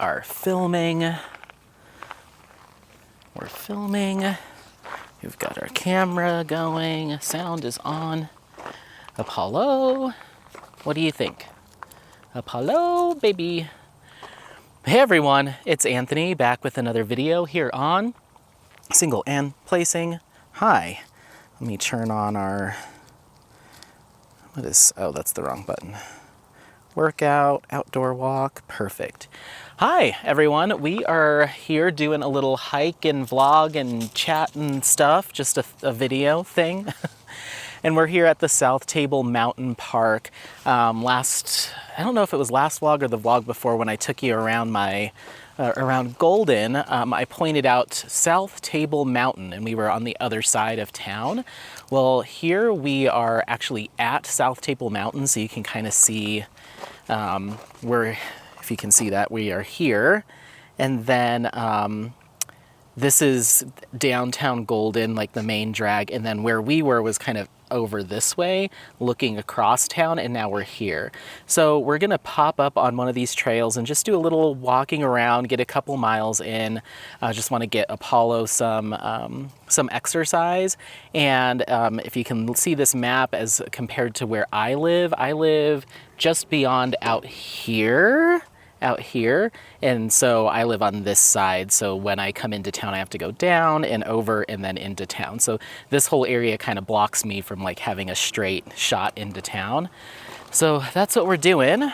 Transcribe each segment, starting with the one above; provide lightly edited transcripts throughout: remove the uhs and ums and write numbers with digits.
are filming. We're filming. We've got our camera going. Sound is on. Apollo, what do you think? Apollo, baby. Hey everyone, it's Anthony back with another video here on Single and Placing. Hi. Let me turn on our, oh, that's the wrong button. Workout, outdoor walk, perfect. Hi everyone, we are here doing a little hike and vlog and chat and stuff, just a video thing. And we're here at the South Table Mountain Park. I don't know if it was last vlog or the vlog before when I took you around around Golden, I pointed out South Table Mountain and we were on the other side of town. Well, here we are actually at South Table Mountain, so you can kind of see if you can see that, we are here. And then this is downtown Golden, like the main drag, and then where we were was kind of over this way, looking across town, and now we're here. So we're gonna pop up on one of these trails and just do a little walking around, get a couple miles in. I just wanna get Apollo some exercise. And if you can see this map as compared to where I live just beyond out here. And so I live on this side, so when I come into town I have to go down and over and then into town. So this whole area kind of blocks me from like having a straight shot into town. So that's what we're doing.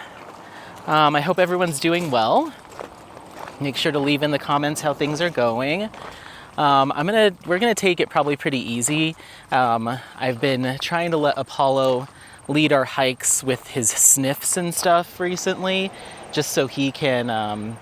I hope everyone's doing well. Make sure to leave in the comments how things are going. We're gonna take it probably pretty easy. I've been trying to let Apollo lead our hikes with his sniffs and stuff recently, just so he can,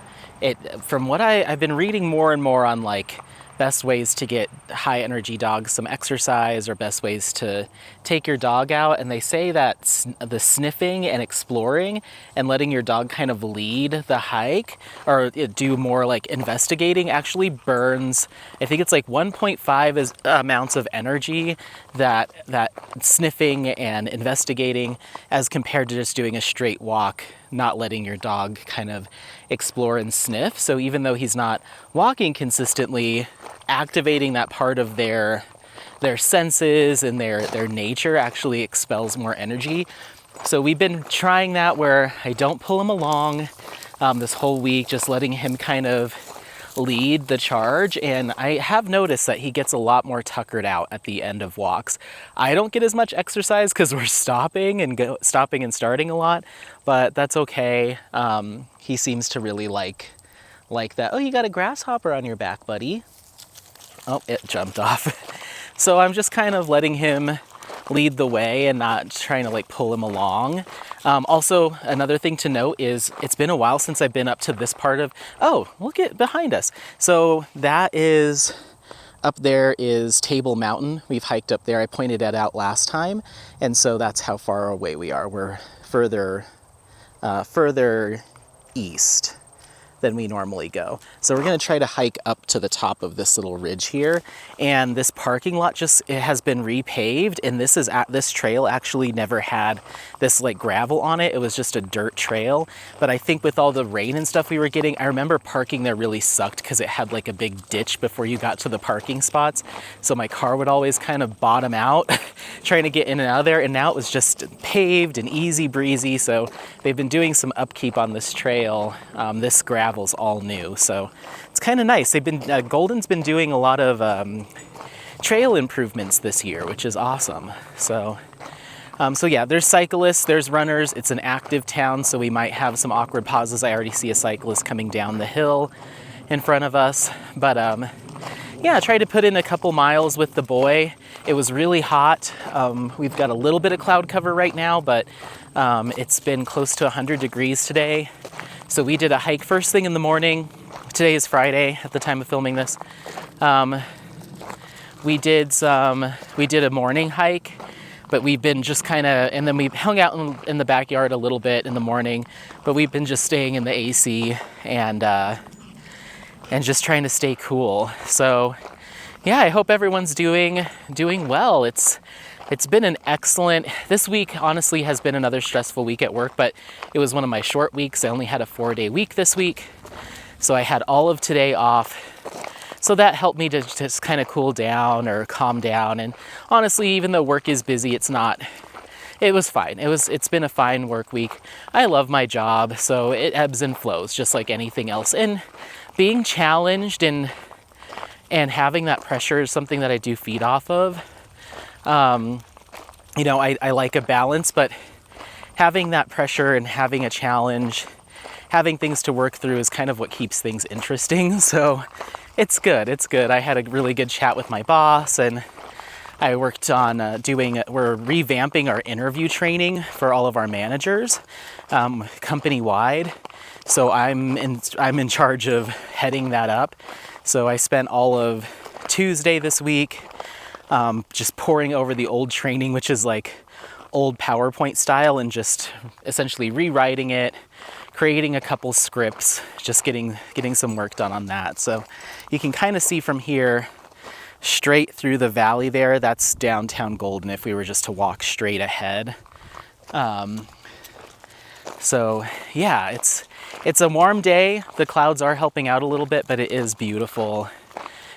from what I've been reading more and more on like best ways to get high energy dogs some exercise or best ways to take your dog out. And they say that the sniffing and exploring and letting your dog kind of lead the hike or do more like investigating actually burns, I think it's like 1.5 amounts of energy that sniffing and investigating as compared to just doing a straight walk, not letting your dog kind of explore and sniff. So even though he's not walking consistently, activating that part of their senses and their nature actually expels more energy. So we've been trying that where I don't pull him along this whole week, just letting him kind of lead the charge. And I have noticed that he gets a lot more tuckered out at the end of walks. I don't get as much exercise because we're stopping and starting a lot, but that's okay. He seems to really like that. Oh, you got a grasshopper on your back, buddy. Oh, it jumped off. So I'm just kind of letting him lead the way and not trying to like pull him along. Also, another thing to note is it's been a while since I've been up to this part of, oh, look at behind us. So that is, up there is Table Mountain. We've hiked up there. I pointed that out last time. And so that's how far away we are. We're further east than we normally go. So we're gonna try to hike up to the top of this little ridge here. And this parking lot it has been repaved, and this trail actually never had this like gravel on it. It was just a dirt trail. But I think with all the rain and stuff we were getting, I remember parking there really sucked because it had like a big ditch before you got to the parking spots. So my car would always kind of bottom out trying to get in and out of there. And now it was just paved and easy breezy. So they've been doing some upkeep on this trail. This gravel's all new, so it's kind of nice. Golden's been doing a lot of trail improvements this year, which is awesome. So yeah, there's cyclists, there's runners. It's an active town, so we might have some awkward pauses. I already see a cyclist coming down the hill in front of us, but yeah, I tried to put in a couple miles with the boy. It was really hot. We've got a little bit of cloud cover right now, but it's been close to 100 degrees today. So we did a hike first thing in the morning. Today is Friday at the time of filming this. We did a morning hike, but we've been just and then we hung out in the backyard a little bit in the morning, but we've been just staying in the AC and just trying to stay cool. So yeah, I hope everyone's doing well. It's been an excellent, this week honestly has been another stressful week at work, but it was one of my short weeks. I only had a 4-day week this week. So I had all of today off. So that helped me to just kind of cool down or calm down. And honestly, even though work is busy, it was fine. It's been a fine work week. I love my job, so it ebbs and flows just like anything else. And being challenged and having that pressure is something that I do feed off of. You know, I like a balance, but having that pressure and having a challenge, having things to work through is kind of what keeps things interesting. So it's good. It's good. I had a really good chat with my boss, and I worked on we're revamping our interview training for all of our managers, company-wide. So I'm in charge of heading that up. So I spent all of Tuesday this week just poring over the old training, which is like old PowerPoint style, and just essentially rewriting it, creating a couple scripts, just getting some work done on that. So you can kind of see from here, straight through the valley there, that's downtown Golden if we were just to walk straight ahead. So yeah, it's a warm day. The clouds are helping out a little bit, but it is beautiful.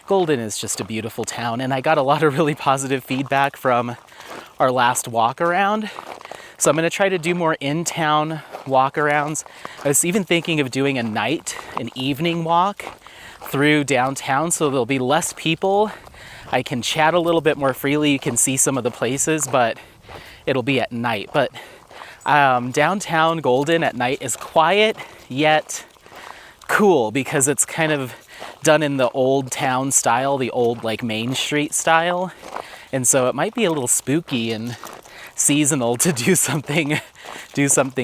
Golden is just a beautiful town, and I got a lot of really positive feedback from our last walk around. So I'm gonna try to do more in-town walk-arounds. I was even thinking of doing an evening walk through downtown, so there'll be less people. I can chat a little bit more freely. You can see some of the places, but it'll be at night. But downtown Golden at night is quiet yet cool, because it's kind of done in the old town style, the old like Main Street style. And so it might be a little spooky and seasonal to do something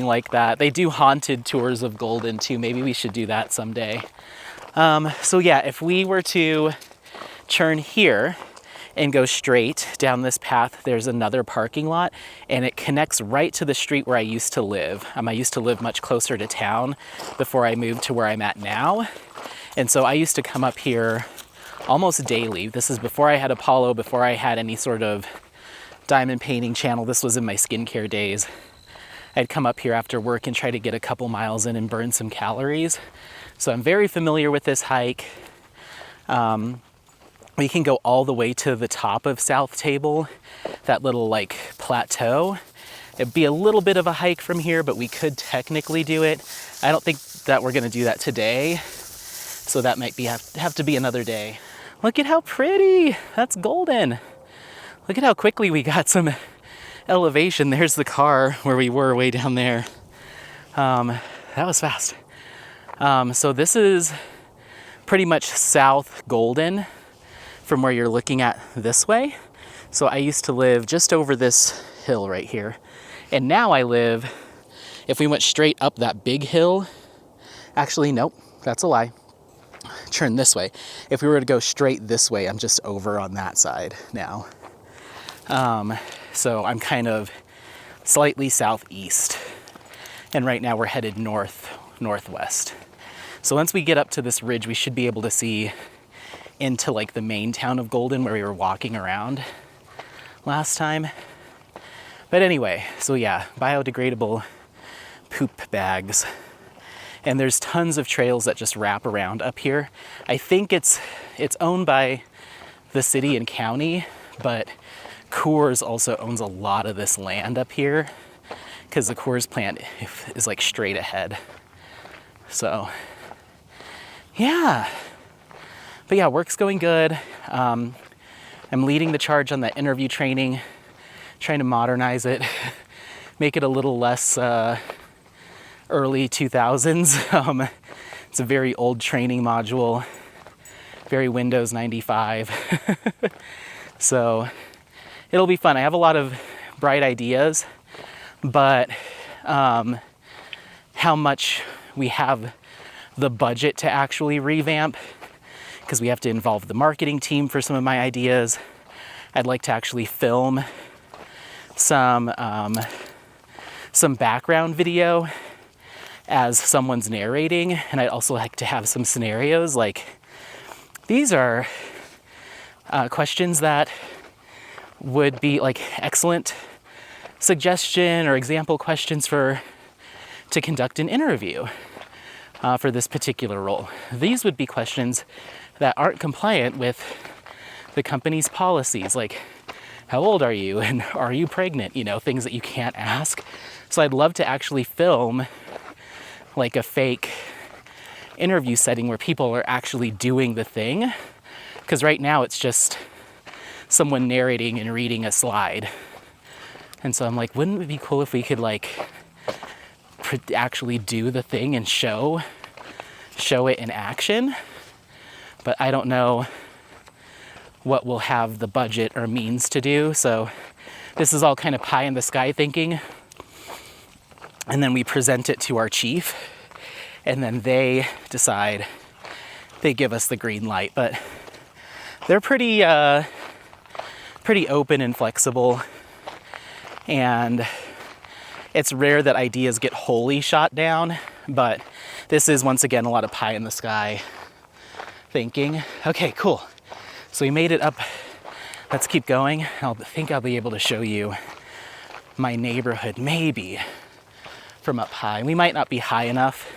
like that. They do haunted tours of Golden too. Maybe we should do that someday. So yeah, if we were to turn here and go straight down this path, there's another parking lot, and it connects right to the street where I used to live. I used to live much closer to town before I moved to where I'm at now. And so I used to come up here almost daily. This is before I had Apollo, before I had any sort of diamond painting channel. This was in my skincare days. I'd come up here after work and try to get a couple miles in and burn some calories. So I'm very familiar with this hike. We can go all the way to the top of South Table, that little like plateau. It'd be a little bit of a hike from here, but we could technically do it. I don't think that we're gonna do that today, so that might have to be another day. Look at how pretty, that's Golden. Look at how quickly we got some elevation. There's the car where we were way down there. That was fast. So this is pretty much South Golden from where you're looking at this way. So I used to live just over this hill right here. And now I live, if we went straight up that big hill, actually, nope, that's a lie. Turn this way. If we were to go straight this way, I'm just over on that side now. So I'm kind of slightly southeast. And right now we're headed northwest. So once we get up to this ridge, we should be able to see into like the main town of Golden where we were walking around last time. But anyway, so yeah, biodegradable poop bags. And there's tons of trails that just wrap around up here. I think it's owned by the city and county, but Coors also owns a lot of this land up here because the Coors plant is like straight ahead. So yeah, but yeah, work's going good. I'm leading the charge on that interview training, trying to modernize it, make it a little less early 2000s. It's a very old training module, very Windows 95. So it'll be fun. I have a lot of bright ideas, but how much we have the budget to actually revamp, because we have to involve the marketing team for some of my ideas. I'd like to actually film some background video as someone's narrating, and I'd also like to have some scenarios. Like, these are questions that would be like excellent suggestion or example questions to conduct an interview. for this particular role. These would be questions that aren't compliant with the company's policies, like how old are you and are you pregnant, you know, things that you can't ask. So I'd love to actually film like a fake interview setting where people are actually doing the thing, because right now it's just someone narrating and reading a slide. And so I'm like, wouldn't it be cool if we could like actually do the thing and show it in action? But I don't know what we'll have the budget or means to do. So this is all kind of pie in the sky thinking. And then we present it to our chief, and then they decide, they give us the green light. But they're pretty open and flexible, and it's rare that ideas get wholly shot down, but this is once again a lot of pie in the sky thinking. Okay, cool. So we made it up. Let's keep going. I think I'll be able to show you my neighborhood maybe from up high. We might not be high enough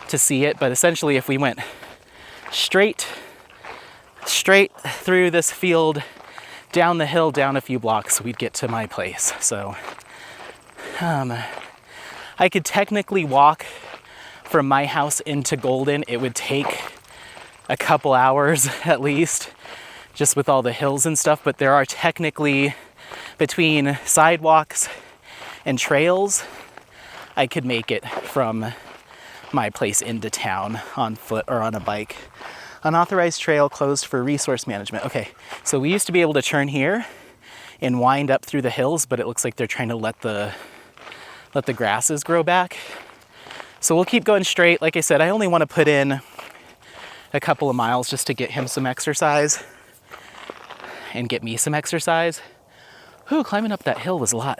to see it, but essentially if we went straight through this field, down the hill, down a few blocks, we'd get to my place. So I could technically walk from my house into Golden. It would take a couple hours at least, just with all the hills and stuff, but there are technically, between sidewalks and trails, I could make it from my place into town on foot or on a bike. Unauthorized trail closed for resource management. Okay, so we used to be able to turn here and wind up through the hills, but it looks like they're trying to let the grasses grow back. So we'll keep going straight. Like I said, I only want to put in a couple of miles just to get him some exercise and get me some exercise. Whew, climbing up that hill was a lot.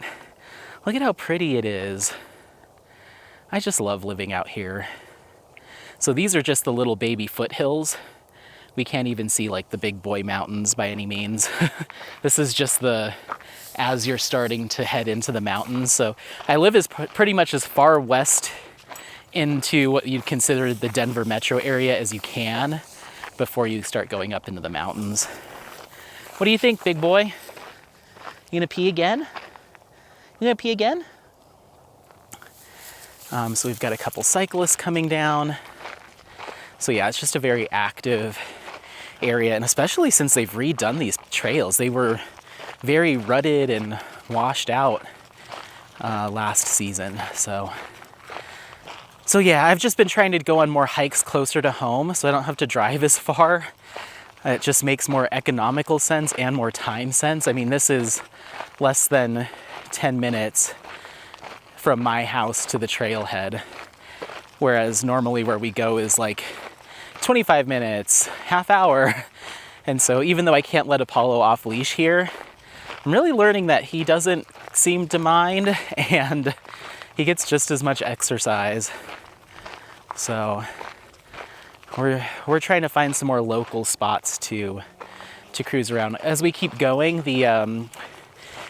Look at how pretty it is. I just love living out here. So these are just the little baby foothills. We can't even see like the big boy mountains by any means. This is just as you're starting to head into the mountains. So I live pretty much as far west into what you'd consider the Denver metro area as you can before you start going up into the mountains. What do you think, big boy? You gonna pee again? You gonna pee again? So we've got a couple cyclists coming down. So yeah, it's just a very active area, and especially since they've redone these trails. They were very rutted and washed out last season. So yeah, I've just been trying to go on more hikes closer to home so I don't have to drive as far. It just makes more economical sense and more time sense. I mean, this is less than 10 minutes from my house to the trailhead, whereas normally where we go is like 25 minutes, half hour. And so even though I can't let Apollo off leash here, I'm really learning that he doesn't seem to mind, and he gets just as much exercise. So we're trying to find some more local spots to cruise around. As we keep going, the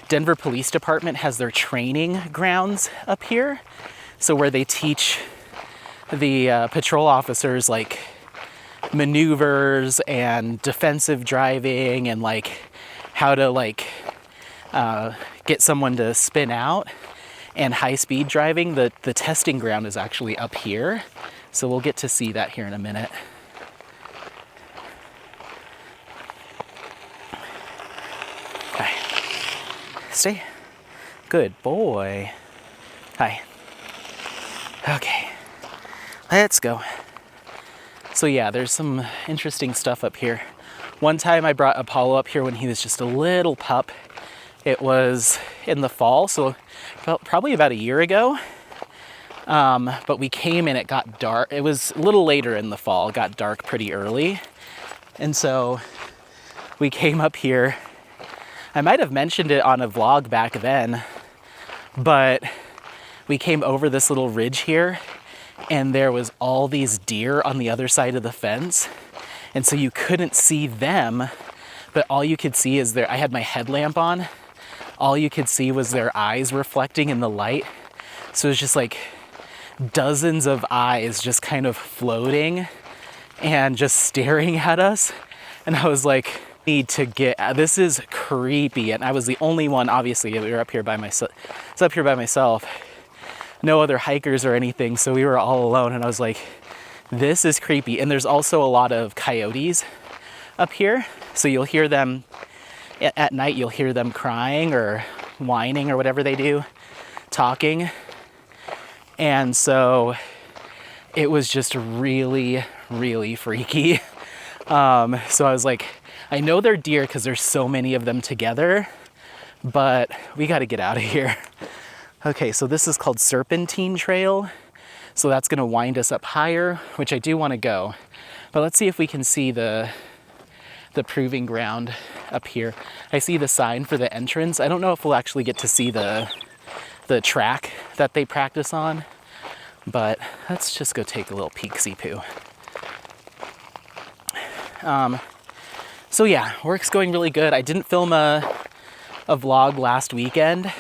Denver Police Department has their training grounds up here. So where they teach the patrol officers like maneuvers and defensive driving and like how to like get someone to spin out, and high speed driving. The testing ground is actually up here. So we'll get to see that here in a minute. Hi. Stay. Good boy. Hi. Okay. Let's go. So yeah, there's some interesting stuff up here. One time I brought Apollo up here when he was just a little pup. It was in the fall, so probably about a year ago. But we came and it got dark. It was a little later in the fall. It got dark pretty early. And so we came up here. I might have mentioned it on a vlog back then, but we came over this little ridge here, and there was all these deer on the other side of the fence. And so you couldn't see them, but all you could see is I had my headlamp on. All you could see was their eyes reflecting in the light. So it was just like dozens of eyes just kind of floating and just staring at us. And I was like, need to get, this is creepy. And I was the only one, obviously, we were up here by myself. It's up here by myself. No other hikers or anything, so we were all alone. And I was like, this is creepy. And there's also a lot of coyotes up here. So you'll hear them at night, you'll hear them crying or whining or whatever they do, talking. And so it was just really, really freaky. So I was like, I know they're deer because there's so many of them together, but we got to get out of here. Okay, so this is called Serpentine Trail. So that's going to wind us up higher, which I do want to go. But let's see if we can see the proving ground up here. I see the sign for the entrance. I don't know if we'll actually get to see the track that they practice on, but let's just go take a little peek-see-poo. So yeah, work's going really good. I didn't film a vlog last weekend.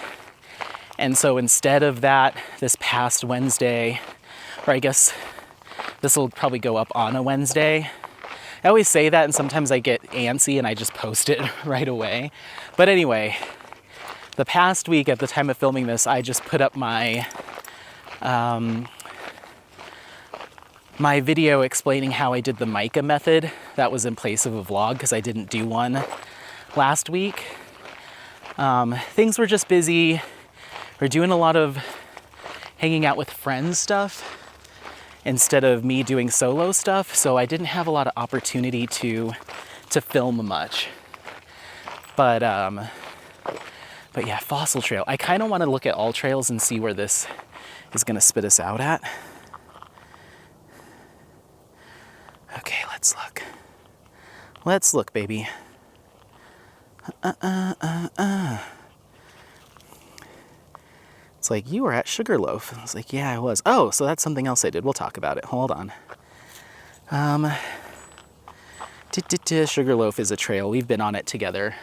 And so instead of that, this past Wednesday, or I guess this will probably go up on a Wednesday. I always say that and sometimes I get antsy and I just post it right away. But anyway, the past week at the time of filming this, I just put up my my video explaining how I did the mica method. That was in place of a vlog because I didn't do one last week. Things were just busy. We're doing a lot of hanging out with friends stuff instead of me doing solo stuff, so I didn't have a lot of opportunity to film much. But yeah, Fossil Trail. I kind of want to look at all trails and see where this is going to spit us out at. Okay, let's look. Let's look, baby. It's like, you were at Sugarloaf. I was like, yeah, I was. Oh, so that's something else I did. We'll talk about it. Hold on. Sugarloaf is a trail. We've been on it together.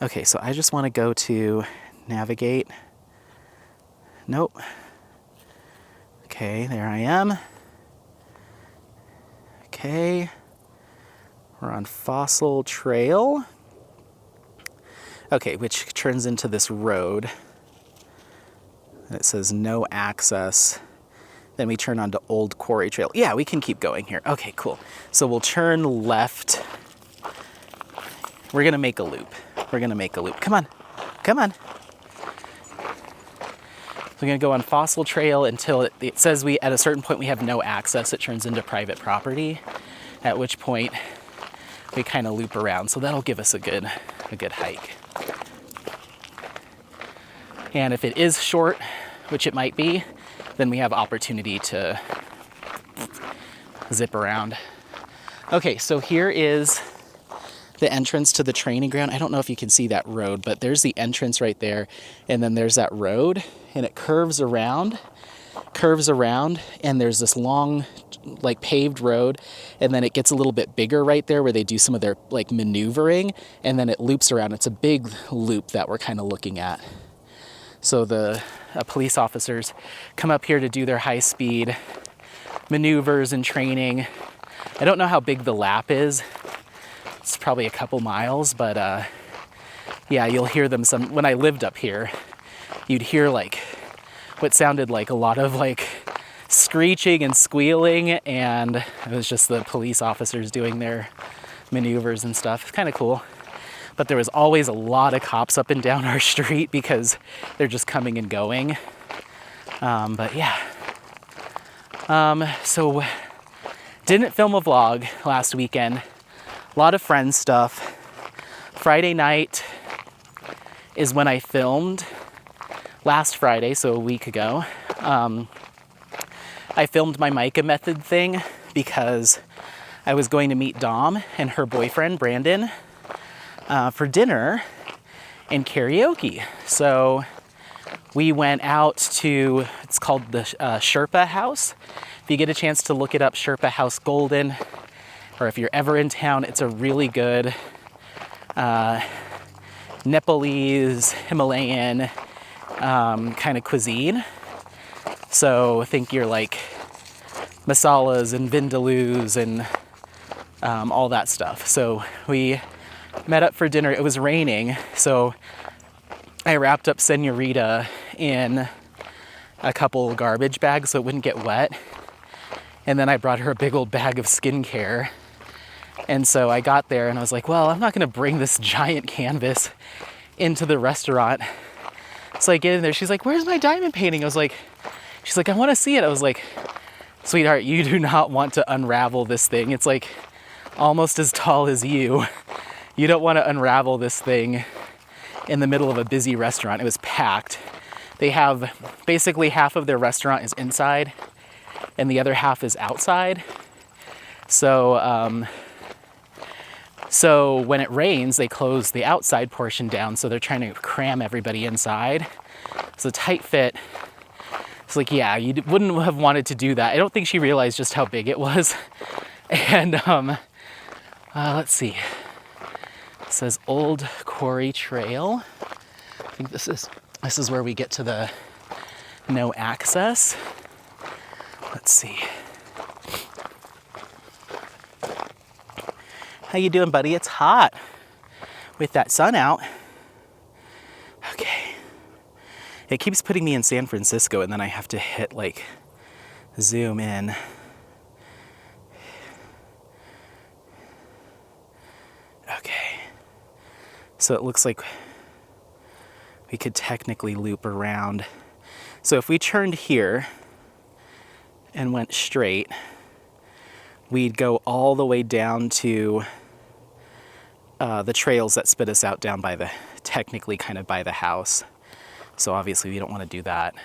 Okay, so I just want to go to navigate. Nope. Okay, there I am. Okay. We're on Fossil Trail. Okay, which turns into this road. And it says no access. Then we turn onto Old Quarry Trail. Yeah, we can keep going here. Okay, cool. So we'll turn left. We're gonna make a loop. We're gonna make a loop. Come on, come on. We're gonna go on Fossil Trail until it says at a certain point we have no access. It turns into private property, at which point we kind of loop around. So that'll give us a good hike. And if it is short, which it might be, then we have opportunity to zip around. Okay, so here is the entrance to the training ground. I don't know if you can see that road, but there's the entrance right there. And then there's that road and it curves around, and there's this long, like paved road. And then it gets a little bit bigger right there where they do some of their like maneuvering, and then it loops around. It's a big loop that we're kind of looking at. So the police officers come up here to do their high-speed maneuvers and training. I don't know how big the lap is. It's probably a couple miles, but yeah, you'll hear them when I lived up here, you'd hear like what sounded like a lot of like screeching and squealing, and it was just the police officers doing their maneuvers and stuff. It's kind of cool. But there was always a lot of cops up and down our street because they're just coming and going. But yeah. So didn't film a vlog last weekend. A lot of friend stuff. Friday night is when I filmed. Last Friday, so a week ago. I filmed my mica method thing because I was going to meet Dom and her boyfriend, Brandon, for dinner and karaoke. So we went out to, it's called the Sherpa House. If you get a chance to look it up, Sherpa House Golden, or if you're ever in town, it's a really good Nepalese, Himalayan kind of cuisine. So think you're like masalas and vindaloos and all that stuff. So we met up for dinner. It was raining, so I wrapped up Senorita in a couple garbage bags so it wouldn't get wet. And then I brought her a big old bag of skincare. And so I got there and I was like, well, I'm not gonna bring this giant canvas into the restaurant. So I get in there, she's like, where's my diamond painting? She's like, I wanna see it. I was like, sweetheart, you do not want to unravel this thing. It's like almost as tall as you. You don't wanna unravel this thing in the middle of a busy restaurant. It was packed. They have basically half of their restaurant is inside and the other half is outside. So when it rains, they close the outside portion down. So they're trying to cram everybody inside. It's a tight fit. It's like, yeah, you wouldn't have wanted to do that. I don't think she realized just how big it was. And let's see. It says Old Quarry Trail. I think this is where we get to the no access. Let's see. How you doing, buddy? It's hot with that sun out. Okay. It keeps putting me in San Francisco and then I have to hit like zoom in. Okay. So it looks like we could technically loop around. So if we turned here and went straight, we'd go all the way down to the trails that spit us out down by the, technically kind of by the house. So obviously we don't want to do that.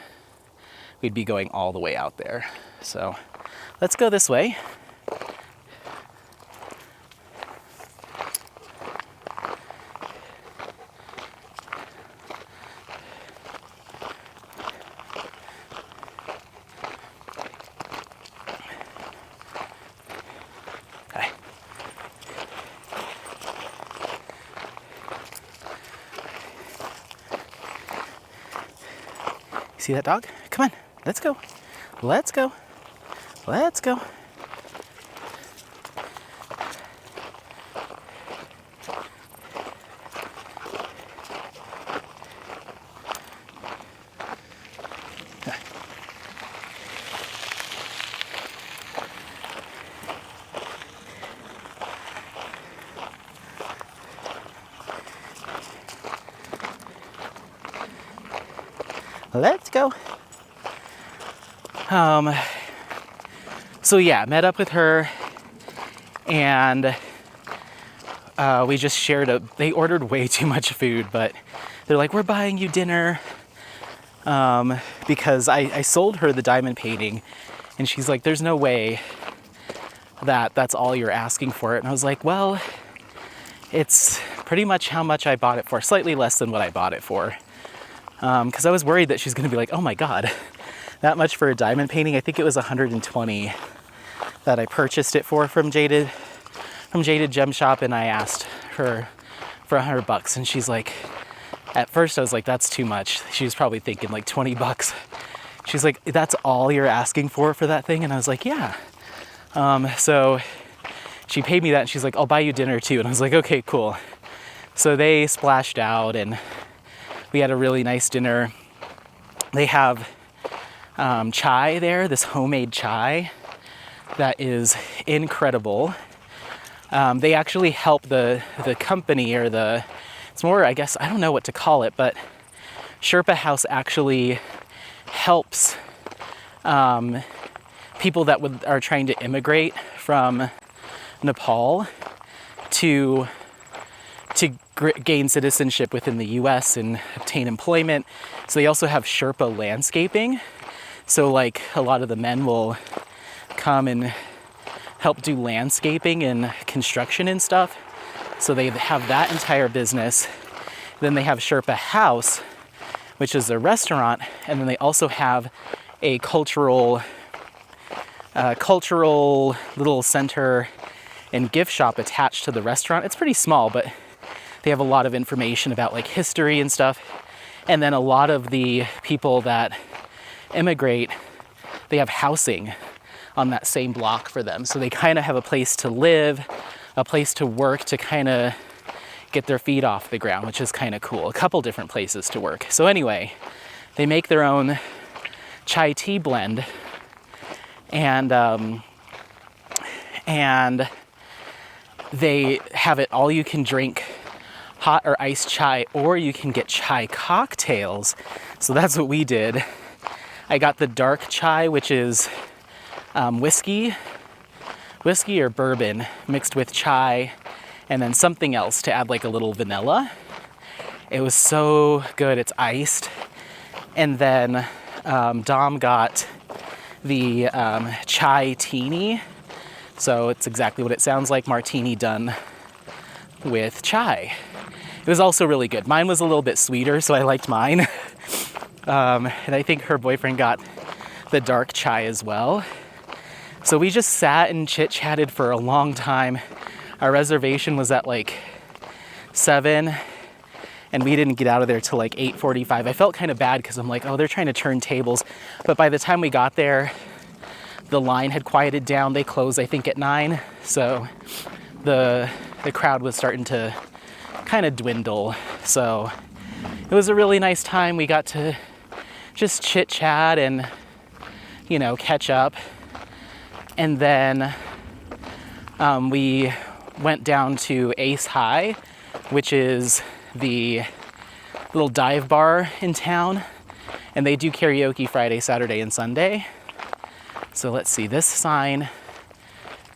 We'd be going all the way out there. So let's go this way. See that dog? Come on, let's go. Let's go. Let's go. Let's go. So yeah, met up with her and we just shared they ordered way too much food, but they're like, we're buying you dinner. Because I sold her the diamond painting and she's like, there's no way that that's all you're asking for it. And I was like, well, it's pretty much how much I bought it for, slightly less than what I bought it for. Because I was worried that she's going to be like, oh my God, that much for a diamond painting. I think it was 120 that I purchased it for from Jaded Gem Shop, and I asked her for $100, and she's like, at first I was like, that's too much. She was probably thinking like $20. She's like, that's all you're asking for that thing? And I was like, yeah. So she paid me that, and she's like, I'll buy you dinner too. And I was like, okay, cool. So they splashed out and we had a really nice dinner. They have chai there, this homemade chai that is incredible. They actually help the company, or it's more, I guess, I don't know what to call it, but Sherpa House actually helps people that are trying to immigrate from Nepal to gain citizenship within the US and obtain employment. So they also have Sherpa landscaping. So like a lot of the men will come and help do landscaping and construction and stuff. So they have that entire business. Then they have Sherpa House, which is a restaurant. And then they also have a cultural little center and gift shop attached to the restaurant. It's pretty small, but they have a lot of information about like history and stuff. And then a lot of the people that immigrate, they have housing on that same block for them. So they kind of have a place to live, a place to work, to kind of get their feet off the ground, which is kind of cool. A couple different places to work. So anyway, they make their own chai tea blend, and they have it all you can drink, hot or iced chai, or you can get chai cocktails. So that's what we did. I got the dark chai, which is whiskey or bourbon mixed with chai, and then something else to add like a little vanilla. It was so good. It's iced. And then Dom got the chai teeny. So it's exactly what it sounds like, martini done with chai. It was also really good. Mine was a little bit sweeter, so I liked mine. And I think her boyfriend got the dark chai as well. So we just sat and chit-chatted for a long time. Our reservation was at like 7, and we didn't get out of there till like 8:45. I felt kind of bad because I'm like, oh, they're trying to turn tables. But by the time we got there, the line had quieted down. They closed, I think, at 9. So the crowd was starting to kind of dwindle. So it was a really nice time. We got to just chit chat and, you know, catch up. And then we went down to Ace High, which is the little dive bar in town. And they do karaoke Friday, Saturday, and Sunday. So let's see, this sign,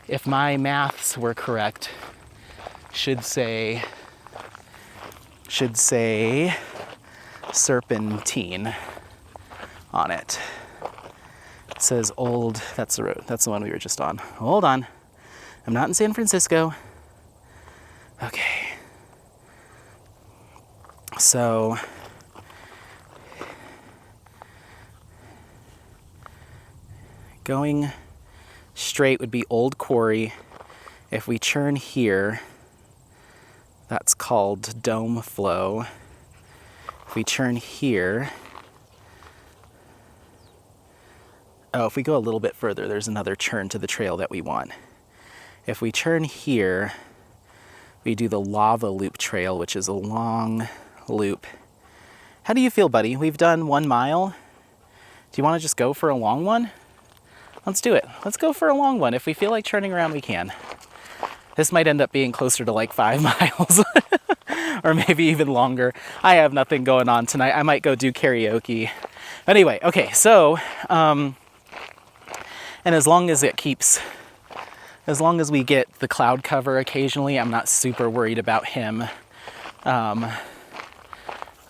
if my maths were correct, should say Serpentine on it. It says Old, that's the road, that's the one we were just on. Hold on, I'm not in San Francisco. Okay. So, going straight would be Old Quarry. If we turn here, that's called Dome Flow. If we turn here, if we go a little bit further, there's another turn to the trail that we want. If we turn here, we do the Lava Loop Trail, which is a long loop. How do you feel, buddy? We've done 1 mile. Do you want to just go for a long one? Let's do it. Let's go for a long one. If we feel like turning around, we can. This might end up being closer to like 5 miles or maybe even longer. I have nothing going on tonight. I might go do karaoke. Anyway, okay, so, and as long as we get the cloud cover occasionally, I'm not super worried about him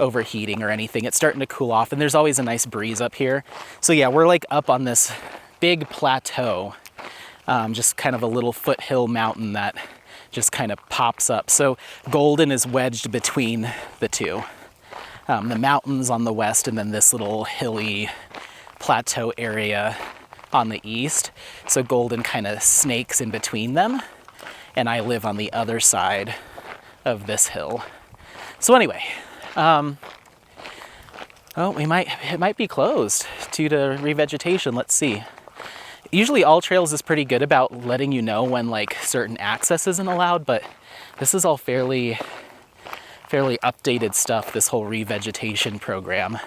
overheating or anything. It's starting to cool off, and there's always a nice breeze up here. So yeah, we're like up on this big plateau, just kind of a little foothill mountain that just kind of pops up. So Golden is wedged between the two. The mountains on the west and then this little hilly plateau area on the east. So Golden kind of snakes in between them, and I live on the other side of this hill. So anyway, it might be closed due to revegetation. Let's see. Usually All Trails is pretty good about letting you know when like certain access isn't allowed, but this is all fairly updated stuff, this whole revegetation program.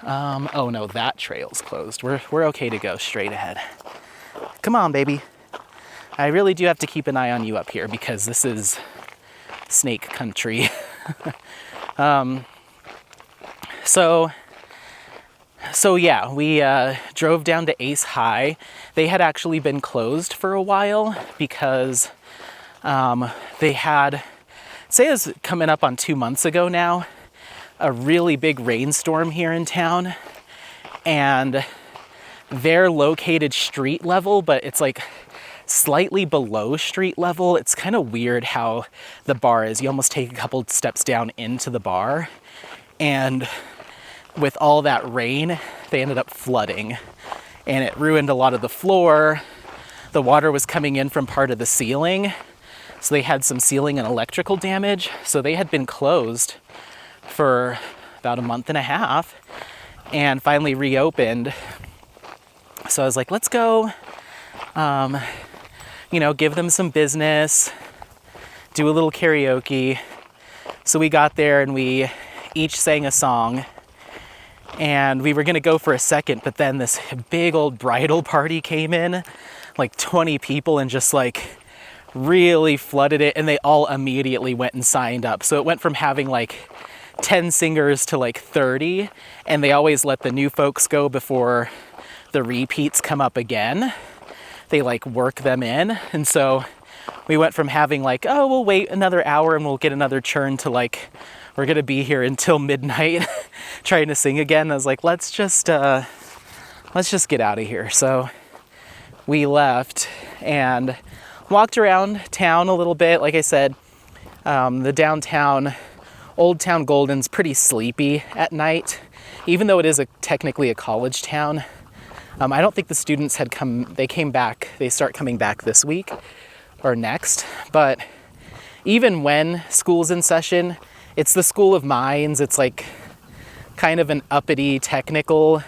Oh no, that trail's closed. We're okay to go straight ahead. Come on, baby. I really do have to keep an eye on you up here because this is snake country. So yeah, we drove down to Ace High. They had actually been closed for a while because they had, say it was coming up on 2 months ago now, a really big rainstorm here in town. And they're located street level, but it's like slightly below street level. It's kind of weird how the bar is. You almost take a couple steps down into the bar, and with all that rain, they ended up flooding, and it ruined a lot of the floor. The water was coming in from part of the ceiling, So they had some ceiling and electrical damage. So they had been closed for about a month and a half and finally reopened. So I was like, let's go, give them some business, do a little karaoke. So we got there and we each sang a song, and we were gonna go for a second, but then this big old bridal party came in, like 20 people, and just like really flooded it, and they all immediately went and signed up. So it went from having like 10 singers to like 30, and they always let the new folks go before the repeats come up again. They like work them in. And so we went from having like, oh, we'll wait another hour and we'll get another churn, to like, we're gonna be here until midnight trying to sing again. I was like, let's just get out of here. So we left and walked around town a little bit. Like I said, the downtown, Old Town Golden's pretty sleepy at night, even though it is technically a college town. I don't think the students had they start coming back this week or next, but even when school's in session, it's the School of Mines. It's like kind of an uppity technical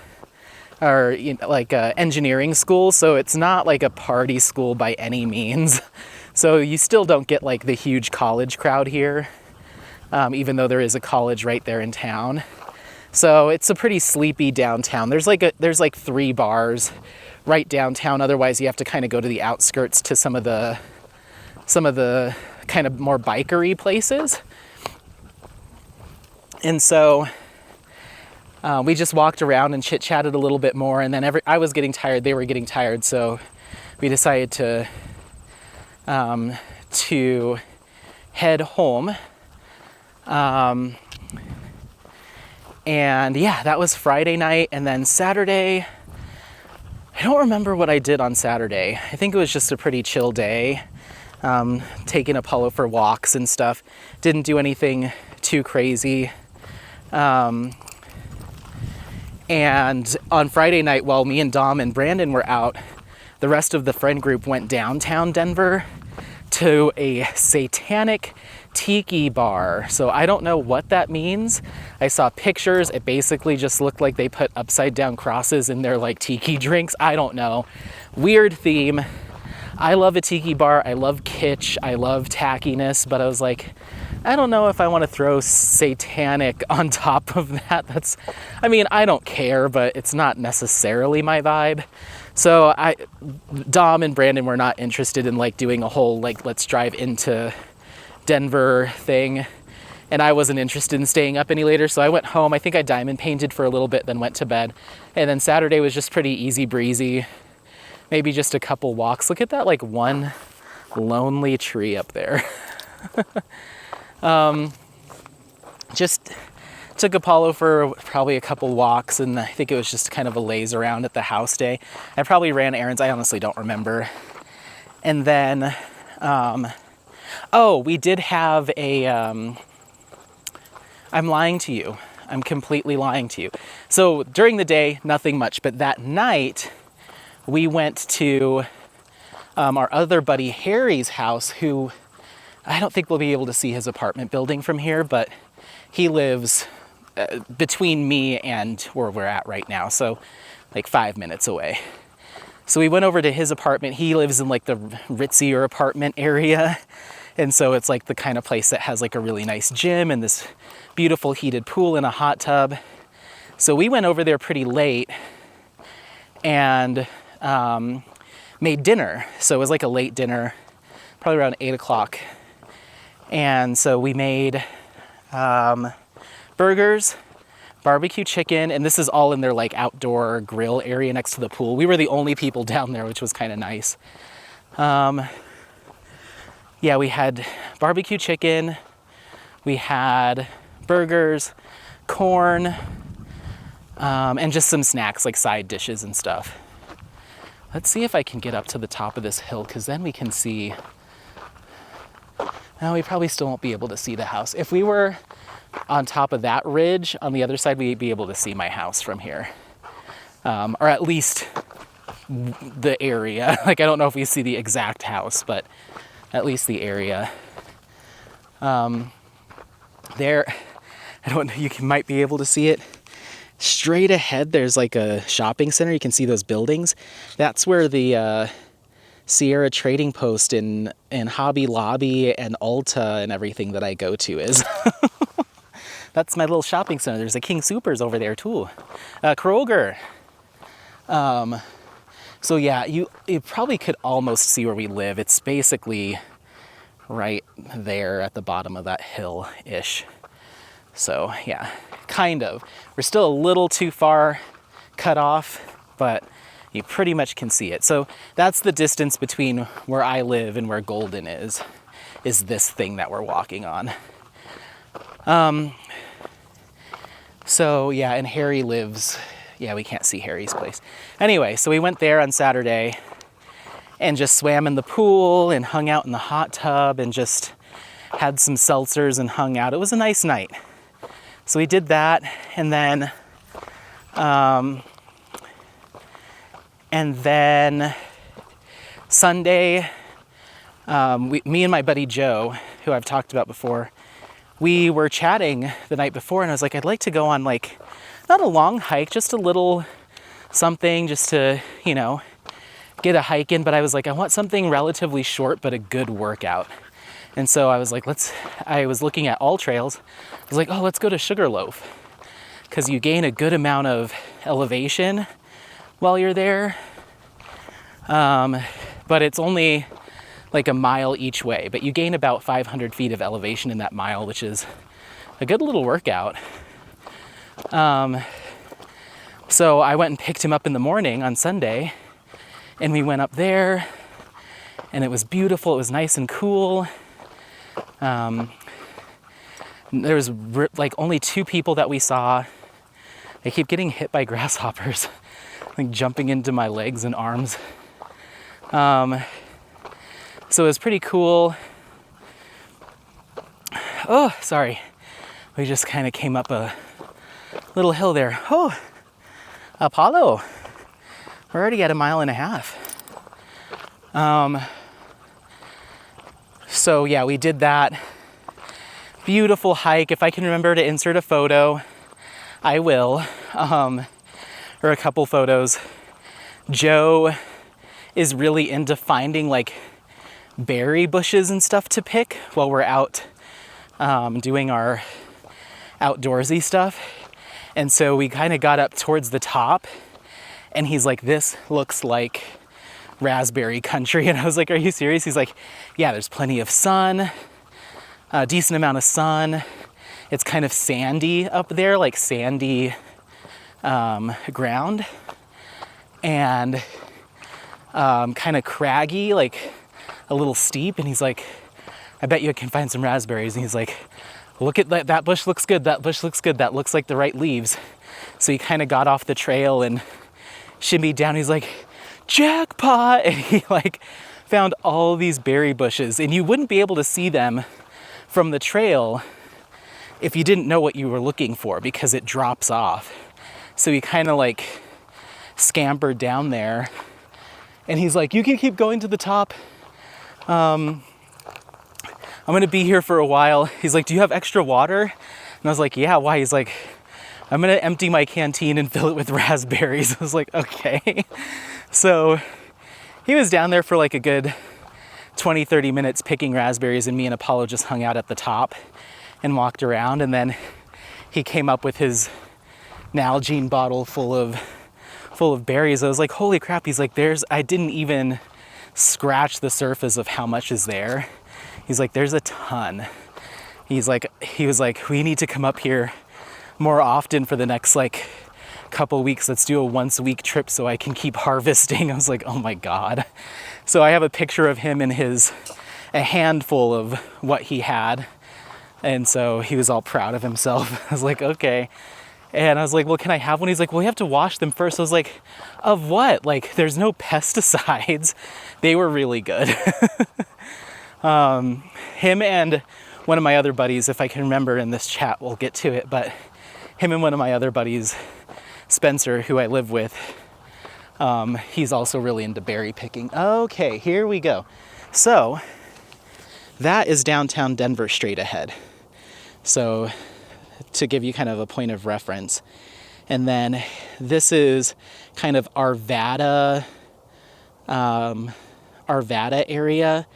or engineering school, so it's not like a party school by any means. So you still don't get like the huge college crowd here, even though there is a college right there in town. So it's a pretty sleepy downtown. There's like 3 bars right downtown. Otherwise, you have to kind of go to the outskirts to some of the kind of more bikery places. And so we just walked around and chit-chatted a little bit more, and then I was getting tired, they were getting tired, so we decided to head home. And yeah, that was Friday night. And then Saturday, I don't remember what I did on Saturday. I think it was just a pretty chill day, taking Apollo for walks and stuff. Didn't do anything too crazy. And on Friday night, while me and Dom and Brandon were out, the rest of the friend group went downtown Denver to a satanic tiki bar. So I don't know what that means. I saw pictures. It basically just looked like they put upside down crosses in their like tiki drinks. I don't know. Weird theme. I love a tiki bar. I love kitsch. I love tackiness, but I was like, I don't know if I want to throw satanic on top of that. I don't care, but it's not necessarily my vibe. So Dom and Brandon were not interested in like doing a whole like let's drive into Denver thing, and I wasn't interested in staying up any later, so I went home. I think I diamond painted for a little bit, then went to bed. And then Saturday was just pretty easy breezy, maybe just a couple walks. Look at that like one lonely tree up there. Just took Apollo for probably a couple walks, and I think it was just kind of a laze around at the house day. I probably ran errands. I honestly don't remember. And then we did have I'm lying to you. I'm completely lying to you. So during the day, nothing much. But that night, we went to our other buddy Harry's house, who I don't think we'll be able to see his apartment building from here, but he lives between me and where we're at right now. So like 5 minutes away. So we went over to his apartment. He lives in like the ritzier apartment area. And so it's like the kind of place that has like a really nice gym and this beautiful heated pool and a hot tub. So we went over there pretty late and made dinner. So it was like a late dinner, probably around 8 o'clock. And so we made burgers, barbecue chicken, and this is all in their like outdoor grill area next to the pool. We were the only people down there, which was kind of nice. We had barbecue chicken, we had burgers, corn, and just some snacks like side dishes and stuff. Let's see if I can get up to the top of this hill, because then we can see. No, we probably still won't be able to see the house. If we were on top of that ridge on the other side, we'd be able to see my house from here, or at least the area. Like, I don't know if we see the exact house, but at least the area. There, I don't know, might be able to see it. Straight ahead, there's like a shopping center. You can see those buildings. That's where the Sierra Trading Post and Hobby Lobby and Ulta and everything that I go to is. That's my little shopping center. There's a King Soopers over there too. Kroger. So yeah, you probably could almost see where we live. It's basically right there at the bottom of that hill-ish. So yeah, kind of. We're still a little too far cut off, but you pretty much can see it. So that's the distance between where I live and where Golden is this thing that we're walking on. So yeah, and Harry lives, yeah, we can't see Harry's place. Anyway, so we went there on Saturday and just swam in the pool and hung out in the hot tub and just had some seltzers and hung out. It was a nice night. So we did that, and then Sunday, me and my buddy Joe, who I've talked about before, we were chatting the night before, and I was like, I'd like to go on, like, not a long hike, just a little something just to, you know, get a hike in. But I was like, I want something relatively short, but a good workout. And so I was like, I was looking at all trails. I was like, oh, let's go to Sugarloaf, because you gain a good amount of elevation while you're there. But it's only like a mile each way, but you gain about 500 feet of elevation in that mile, which is a good little workout. So I went and picked him up in the morning on Sunday, and we went up there, and it was beautiful. It was nice and cool. There was like only 2 people that we saw. I keep getting hit by grasshoppers, like jumping into my legs and arms. So it was pretty cool. Oh, sorry. We just kind of came up a little hill there. Oh, Apollo. We're already at 1.5 miles. So yeah, we did that. Beautiful hike. If I can remember to insert a photo, I will. Or a couple photos. Joe is really into finding like berry bushes and stuff to pick while we're out doing our outdoorsy stuff. And so we kind of got up towards the top, and he's like, this looks like raspberry country. And I was like, are you serious? He's like, yeah, there's plenty of sun, a decent amount of sun. It's kind of sandy up there, like sandy ground, and kind of craggy, like a little steep. And he's like, I bet you can find some raspberries. And he's like, look at that bush looks good. That bush looks good. That looks like the right leaves. So he kind of got off the trail and shimmied down. He's like, jackpot. And he like found all these berry bushes, and you wouldn't be able to see them from the trail if you didn't know what you were looking for, because it drops off. So he kind of like scampered down there, and he's like, you can keep going to the top. I'm gonna be here for a while. He's like, do you have extra water? And I was like, yeah, why? He's like, I'm gonna empty my canteen and fill it with raspberries. I was like, okay. So he was down there for like a good 20-30 minutes picking raspberries, and me and Apollo just hung out at the top and walked around. And then he came up with his Nalgene bottle full of berries. I was like, holy crap. He's like, I didn't even scratch the surface of how much is there. He's like, there's a ton. He was like, we need to come up here more often for the next like couple weeks. Let's do a once-a-week trip so I can keep harvesting. I was like, oh my God. So I have a picture of him and a handful of what he had. And so he was all proud of himself. I was like, okay. And I was like, well, can I have one? He's like, well, we have to wash them first. I was like, of what? Like, there's no pesticides. They were really good. Him and one of my other buddies, if I can remember in this chat, we'll get to it, but him and one of my other buddies, Spencer, who I live with, he's also really into berry picking. Okay, here we go. So that is downtown Denver straight ahead. So to give you kind of a point of reference. And then this is kind of Arvada area.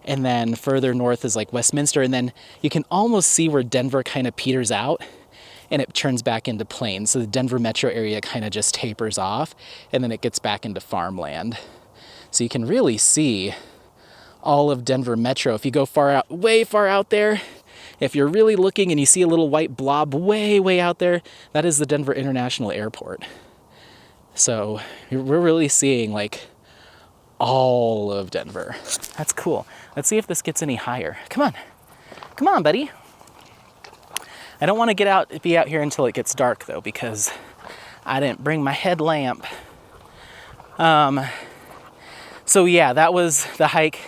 And then further north is like Westminster. And then you can almost see where Denver kind of peters out and it turns back into plains. So the Denver metro area kind of just tapers off and then it gets back into farmland. So you can really see all of Denver metro. If you go far out, way far out there, if you're really looking and you see a little white blob way, way out there, that is the Denver International Airport. So we're really seeing like all of Denver. That's cool. Let's see if this gets any higher. Come on. Come on, buddy. I don't want to be out here until it gets dark though, because I didn't bring my headlamp. So yeah, that was the hike.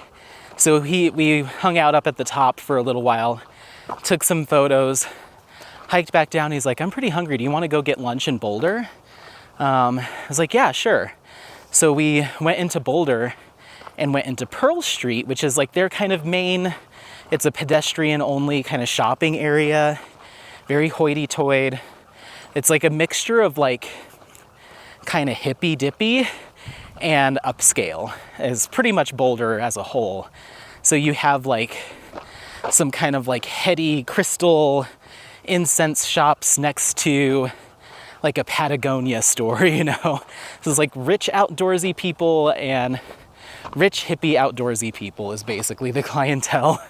So we hung out up at the top for a little while, took some photos, hiked back down. He's like, I'm pretty hungry. Do you want to go get lunch in Boulder? I was like, yeah, sure. So we went into Boulder and went into Pearl Street, which is like their kind of main, it's a pedestrian only kind of shopping area, very hoity-toity. It's like a mixture of like kind of hippy dippy and upscale, is pretty much Boulder as a whole. So you have like some kind of like heady crystal incense shops next to like a Patagonia store, you know. So it's like rich outdoorsy people and rich hippie outdoorsy people is basically the clientele.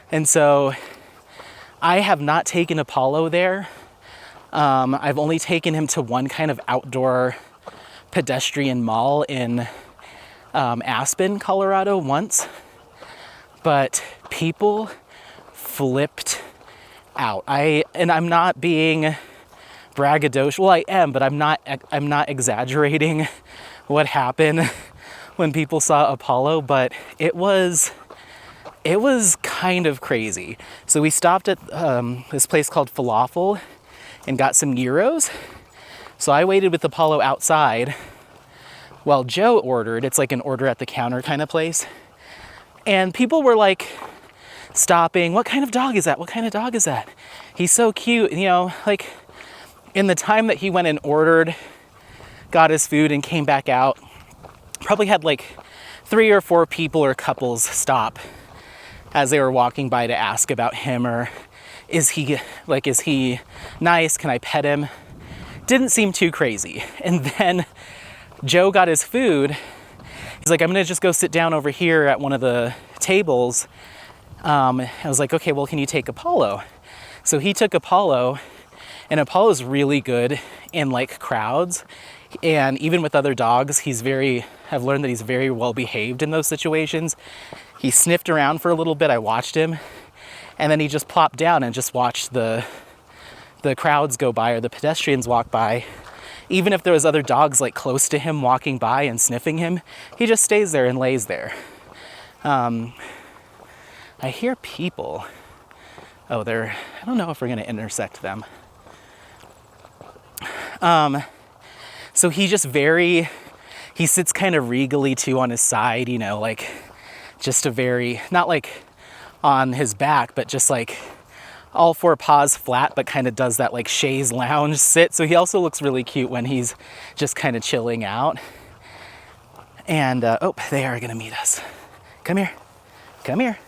And so I have not taken Apollo there. I've only taken him to one kind of outdoor pedestrian mall in Aspen, Colorado once, but people flipped out. I'm not being braggadocious. Well, I am, but I'm not exaggerating what happened when people saw Apollo, but it was kind of crazy. So we stopped at this place called Falafel and got some gyros. So I waited with Apollo outside while Joe ordered. It's like an order at the counter kind of place. And people were like stopping. What kind of dog is that? What kind of dog is that? He's so cute. You know, like in the time that he went and ordered, got his food and came back out, probably had like 3 or 4 people or couples stop as they were walking by to ask about him, or is he nice? Can I pet him? Didn't seem too crazy. And then Joe got his food. He's like, I'm gonna just go sit down over here at one of the tables. I was like, okay, well, can you take Apollo? So he took Apollo, and Apollo's really good in like crowds. And even with other dogs, I've learned that he's very well behaved in those situations. He sniffed around for a little bit. I watched him, and then he just plopped down and just watched the crowds go by or the pedestrians walk by. Even if there was other dogs like close to him walking by and sniffing him, he just stays there and lays there. I hear people. Oh, I don't know if we're gonna intersect them. So he sits kind of regally too on his side, you know, like just not like on his back, but just like all 4 paws flat, but kind of does that like chaise lounge sit. So he also looks really cute when he's just kind of chilling out. And, they are gonna meet us. Come here. Come here.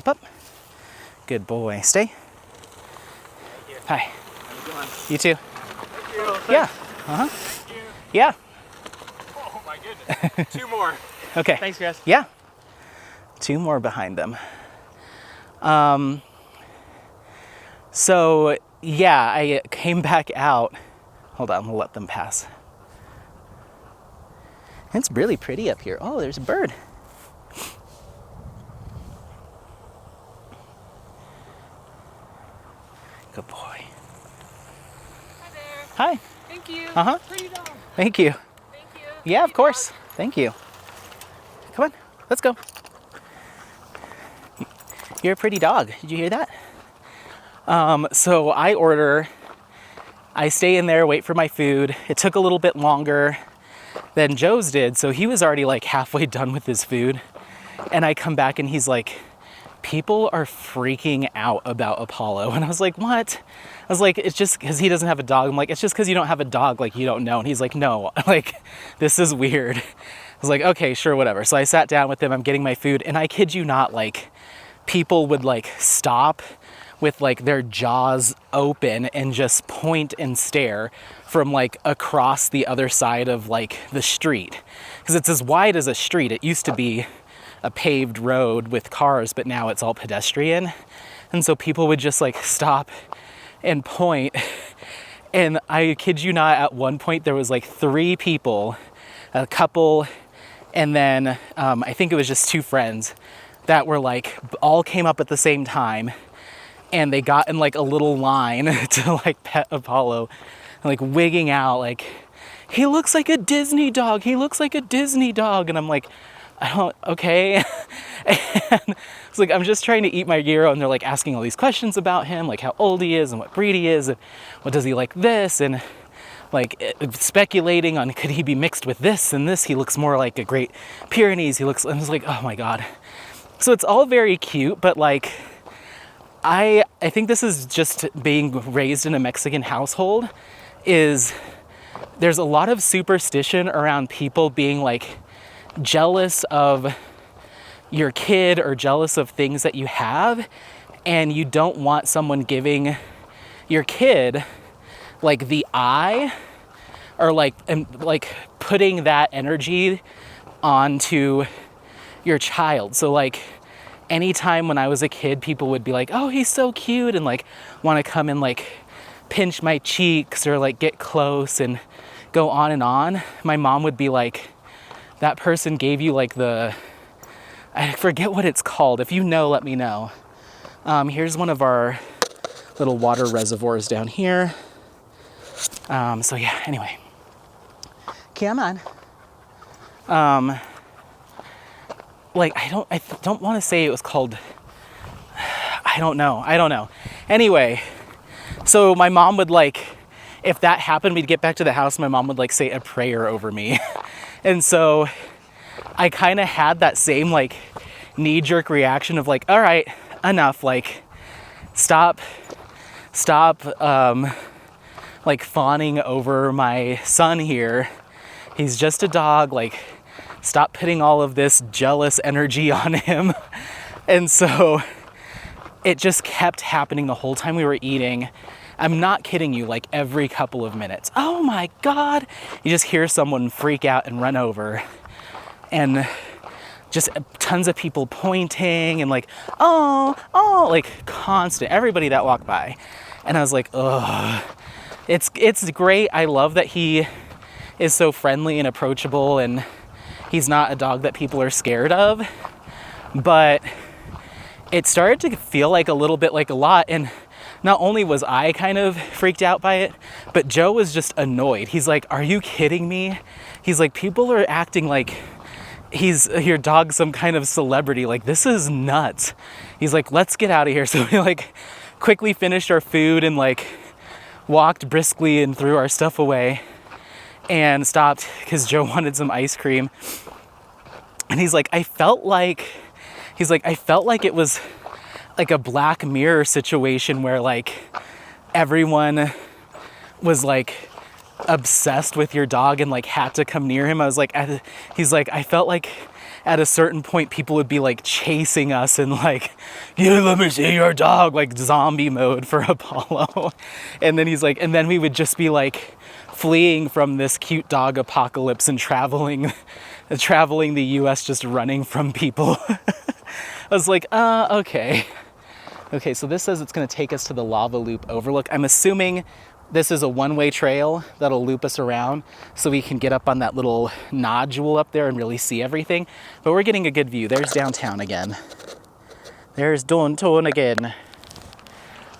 Up. Good boy. Stay. Thank you. Hi. How you doing? You too. Thank you. Yeah. Uh-huh. Thank you. Yeah. Oh my goodness. 2 more. Okay. Thanks, guys. Yeah. 2 more behind them. So yeah, I came back out. Hold on, we'll let them pass. It's really pretty up here. Oh, there's a bird. Good boy. Hi there. Hi. Thank you. Uh-huh. Pretty dog. Thank you. Thank you. Yeah, of Pretty course. dog. Thank you. Come on, let's go. You're a pretty dog. Did you hear that? So I stay in there, wait for my food. It took a little bit longer than Joe's did, so he was already like halfway done with his food. And I come back and he's like people are freaking out about Apollo. And I was like, what? I was like, it's just because he doesn't have a dog. I'm like, it's just because you don't have a dog, like you don't know. And he's like, no, like this is weird. I was like, okay, sure, whatever. So I sat down with him, I'm getting my food, and I kid you not, like people would like stop with like their jaws open and just point and stare from like across the other side of like the street. Because it's as wide as a street. It used to be a paved road with cars, but now it's all pedestrian. And so people would just like stop and point. And I kid you not, at one point there was like 3 people, a couple, and then I think it was just 2 friends that were like, all came up at the same time, and they got in like a little line to like pet Apollo, and like wigging out like, he looks like a Disney dog, he looks like a Disney dog. And I'm like, I don't, okay. And it's like, I'm just trying to eat my gyro, and they're like asking all these questions about him, like how old he is and what breed he is and what does he like this, and like speculating on could he be mixed with this and this, he looks more like a Great Pyrenees, he looks, and it's like, oh my God. So it's all very cute, but like I think this is just being raised in a Mexican household, is there's a lot of superstition around people being like jealous of your kid or jealous of things that you have, and you don't want someone giving your kid like the eye, or like, and like putting that energy onto your child. So like anytime when I was a kid, people would be like, oh, he's so cute, and like want to come and like pinch my cheeks or like get close and go on and on. My mom would be like, that person gave you like the, I forget what it's called. If you know, let me know. Here's one of our little water reservoirs down here. So yeah, anyway. Come on. Like, I don't want to say it was called, I don't know. Anyway, so my mom would like, if that happened, we'd get back to the house, my mom would like say a prayer over me. And so I kind of had that same like knee-jerk reaction of like, all right, enough, like stop like fawning over my son here. He's just a dog, like stop putting all of this jealous energy on him. And so it just kept happening the whole time we were eating. I'm not kidding you, like every couple of minutes. Oh my God. You just hear someone freak out and run over. And just tons of people pointing and like, oh, like constant, everybody that walked by. And I was like, ugh. It's great. I love that he is so friendly and approachable, and he's not a dog that people are scared of. But it started to feel like a little bit like a lot. And not only was I kind of freaked out by it, but Joe was just annoyed. He's like, are you kidding me? He's like, people are acting like he's your dog some kind of celebrity. Like, this is nuts. He's like, let's get out of here. So we like quickly finished our food and like walked briskly and threw our stuff away and stopped because Joe wanted some ice cream. And he's like, I felt like it was like a Black Mirror situation where like everyone was like obsessed with your dog and like had to come near him. I was like, he's like, I felt like at a certain point people would be like chasing us and like, yeah, let me see your dog, like zombie mode for Apollo. And then he's like, and then we would just be like fleeing from this cute dog apocalypse and traveling the US, just running from people. I was like, okay. Okay, so this says it's gonna take us to the Lava Loop overlook. I'm assuming this is a one-way trail that'll loop us around so we can get up on that little nodule up there and really see everything. But we're getting a good view. There's downtown again. There's downtown again.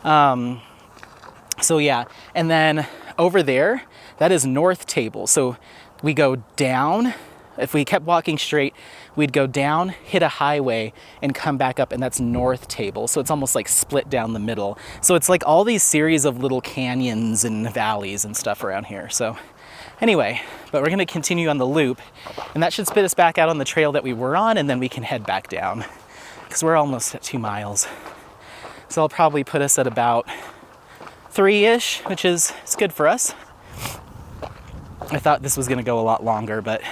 So yeah, and then over there, that is North Table. So we go down. If we kept walking straight, we'd go down, hit a highway, and come back up, and that's North Table. So it's almost like split down the middle. So it's like all these series of little canyons and valleys and stuff around here. So anyway, but we're gonna continue on the loop, and that should spit us back out on the trail that we were on, and then we can head back down. because we're almost at 2 miles. So I'll probably put us at about 3-ish, which is it's good for us. I thought this was going to go a lot longer, but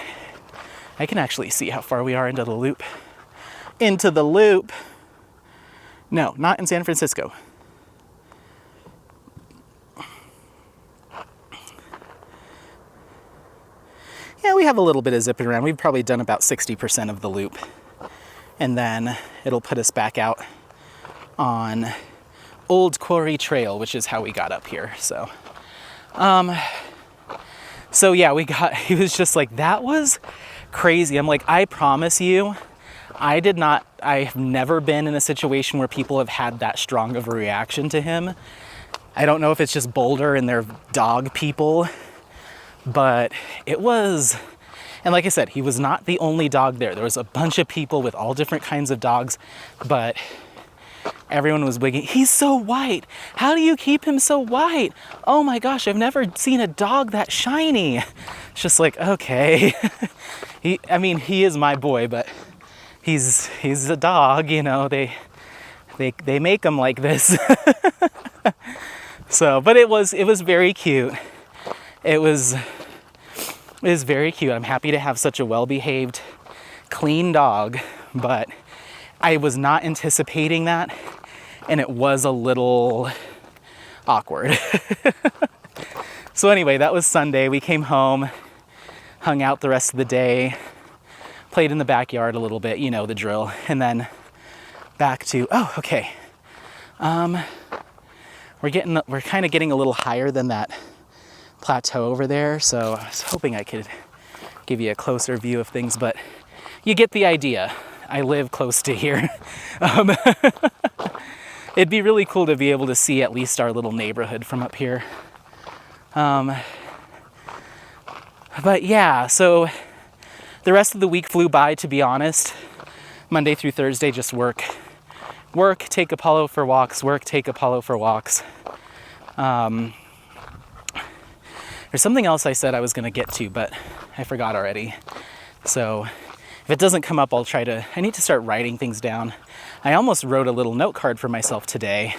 I can actually see how far we are into the loop. Into the loop. No, not in San Francisco. Yeah, we have a little bit of zipping around. We've probably done about 60% of the loop. And then it'll put us back out on Old Quarry Trail, which is how we got up here. So yeah, he was just like, that was crazy. I'm like, I promise you, I've never been in a situation where people have had that strong of a reaction to him. I don't know if it's just Boulder and their dog people, but it was, and like I said, he was not the only dog there. There was a bunch of people with all different kinds of dogs, but everyone was wigging. He's so white. How do you keep him so white? Oh my gosh, I've never seen a dog that shiny. It's just like, okay. He is my boy, but he's a dog, you know, they make them like this. So, but it was very cute. It was very cute. I'm happy to have such a well-behaved, clean dog, but I was not anticipating that, and it was a little awkward. So anyway, that was Sunday. We came home, hung out the rest of the day, played in the backyard a little bit, you know the drill, and then back to, okay. We're kind of getting a little higher than that plateau over there, so I was hoping I could give you a closer view of things, but you get the idea. I live close to here. It'd be really cool to be able to see at least our little neighborhood from up here. But yeah, so the rest of the week flew by, to be honest. Monday through Thursday, just work, take Apollo for walks, work, take Apollo for walks. There's something else I said I was going to get to, but I forgot already. So if it doesn't come up, I need to start writing things down. I almost wrote a little note card for myself today.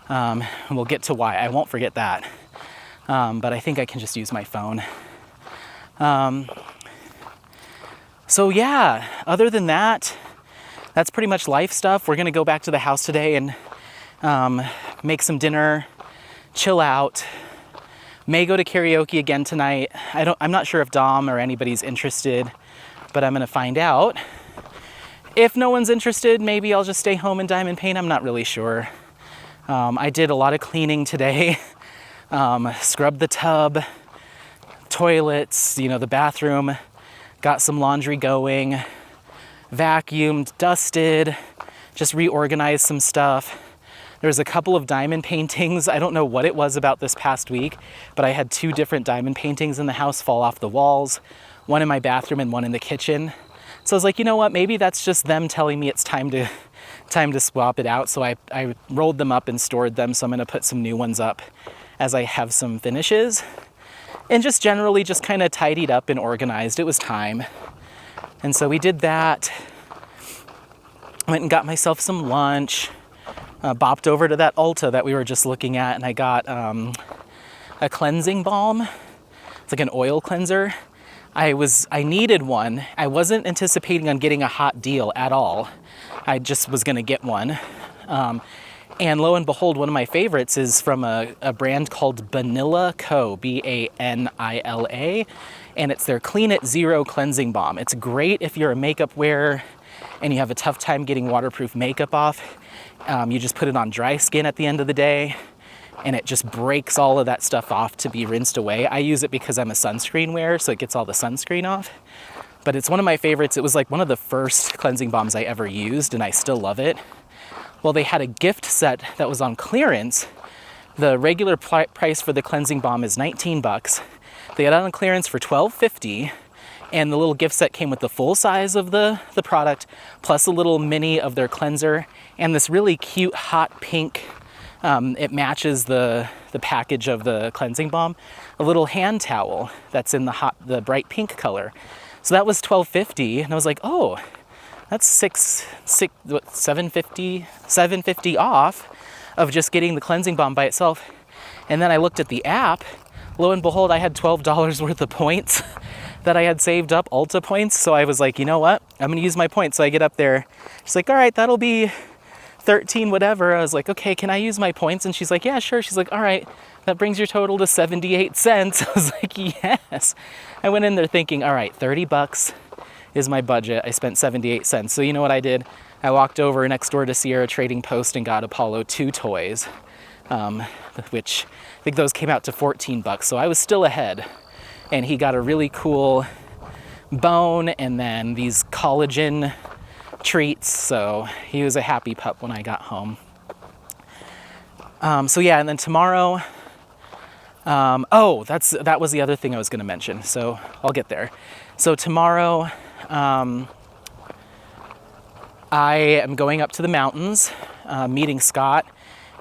We'll get to why. I won't forget that. But I think I can just use my phone. So yeah, other than that, that's pretty much life stuff. We're going to go back to the house today and make some dinner, chill out. May go to karaoke again tonight. I'm not sure if Dom or anybody's interested, but I'm going to find out. If no one's interested, maybe I'll just stay home and diamond paint. I'm not really sure. I did a lot of cleaning today. Scrubbed the tub, toilets, the bathroom, got some laundry going, vacuumed, dusted, just reorganized some stuff. There's a couple of diamond paintings. I don't know what it was about this past week, but I had 2 different diamond paintings in the house fall off the walls, one in my bathroom and one in the kitchen. So I was like, you know what, maybe that's just them telling me it's time to swap it out. So I rolled them up and stored them. So I'm gonna put some new ones up as I have some finishes. And just generally just kind of tidied up and organized. It was time. And so we did that. Went and got myself some lunch. Bopped over to that Ulta that we were just looking at, and I got a cleansing balm. It's like an oil cleanser. I needed one. I wasn't anticipating on getting a hot deal at all. I just was gonna get one. And lo and behold, one of my favorites is from a brand called Banila Co., Banila, and it's their Clean It Zero Cleansing Balm. It's great if you're a makeup wearer and you have a tough time getting waterproof makeup off. You just put it on dry skin at the end of the day, and it just breaks all of that stuff off to be rinsed away. I use it because I'm a sunscreen wearer, so it gets all the sunscreen off. But it's one of my favorites. It was like one of the first cleansing balms I ever used, and I still love it. Well, they had a gift set that was on clearance. The regular price for the cleansing balm is $19. They had it on clearance for $12.50. And the little gift set came with the full size of the product, plus a little mini of their cleanser, and this really cute hot pink, it matches the package of the cleansing balm, a little hand towel that's in the bright pink color. So that was $12.50, and I was like, oh, that's 750 off of just getting the cleansing balm by itself. And then I looked at the app. Lo and behold, I had $12 worth of points that I had saved up, Ulta points. So I was like, you know what? I'm gonna use my points. So I get up there. She's like, all right, that'll be 13 whatever. I was like, okay, can I use my points? And she's like, yeah, sure. She's like, all right, that brings your total to 78 cents. I was like, yes. I went in there thinking, all right, 30 bucks is my budget. I spent 78 cents. So you know what I did? I walked over next door to Sierra Trading Post and got Apollo 2 toys, which I think those came out to 14 bucks. So I was still ahead. And he got a really cool bone and then these collagen treats. So he was a happy pup when I got home. So yeah, and then tomorrow, that was the other thing I was going to mention. So I'll get there. So tomorrow, I am going up to the mountains, meeting Scott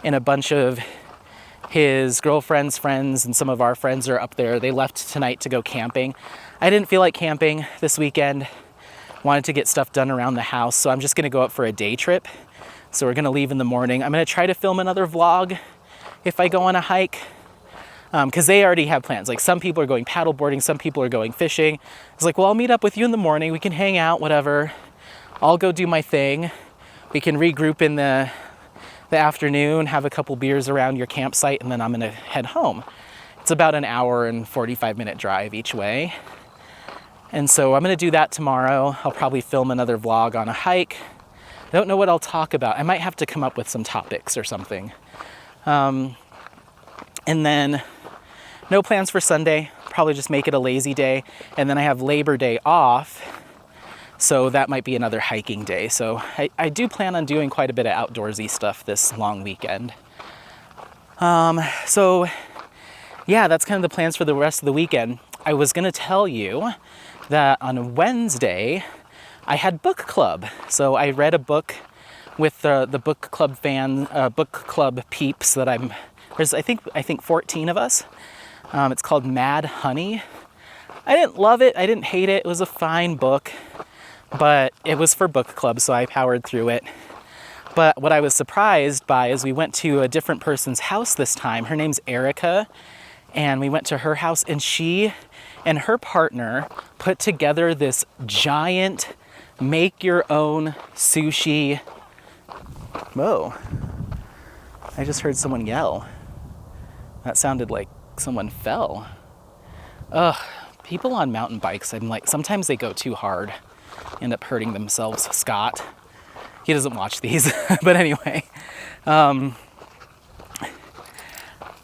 and a bunch of his girlfriend's friends, and some of our friends are up there. They left tonight to go camping. I didn't feel like camping this weekend. Wanted to get stuff done around the house, so I'm just gonna go up for a day trip. So we're gonna leave in the morning. I'm gonna try to film another vlog if I go on a hike, because they already have plans. Like some people are going paddleboarding, some people are going fishing. It's like, well, I'll meet up with you in the morning. We can hang out, whatever. I'll go do my thing. We can regroup in the afternoon, have a couple beers around your campsite, and then I'm gonna head home. It's about an hour and 45-minute drive each way. And so I'm gonna do that tomorrow. I'll probably film another vlog on a hike. I don't know what I'll talk about. I might have to come up with some topics or something. And then no plans for Sunday. Probably just make it a lazy day. And then I have Labor Day off. So that might be another hiking day. So I do plan on doing quite a bit of outdoorsy stuff this long weekend. So yeah, that's kind of the plans for the rest of the weekend. I was gonna tell you that on Wednesday, I had book club. So I read a book with the book club book club peeps that there's I think 14 of us. It's called Mad Honey. I didn't love it, I didn't hate it. It was a fine book. But it was for book club, so I powered through it. But what I was surprised by is we went to a different person's house this time. Her name's Erica, and we went to her house, and she and her partner put together this giant make-your-own sushi. Whoa. I just heard someone yell. That sounded like someone fell. Ugh, people on mountain bikes, I'm like, sometimes they go too hard. End up hurting themselves. Scott, he doesn't watch these, but anyway.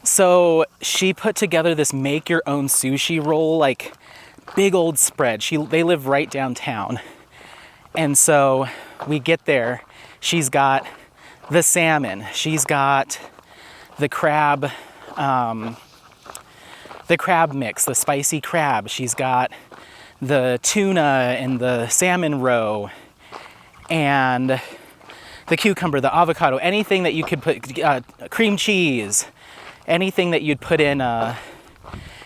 So she put together this make your own sushi roll, like big old spread. They live right downtown. And so we get there, she's got the salmon, she's got the crab mix, the spicy crab, she's got the tuna and the salmon roe and the cucumber, the avocado, anything that you could put, cream cheese, anything that you'd put in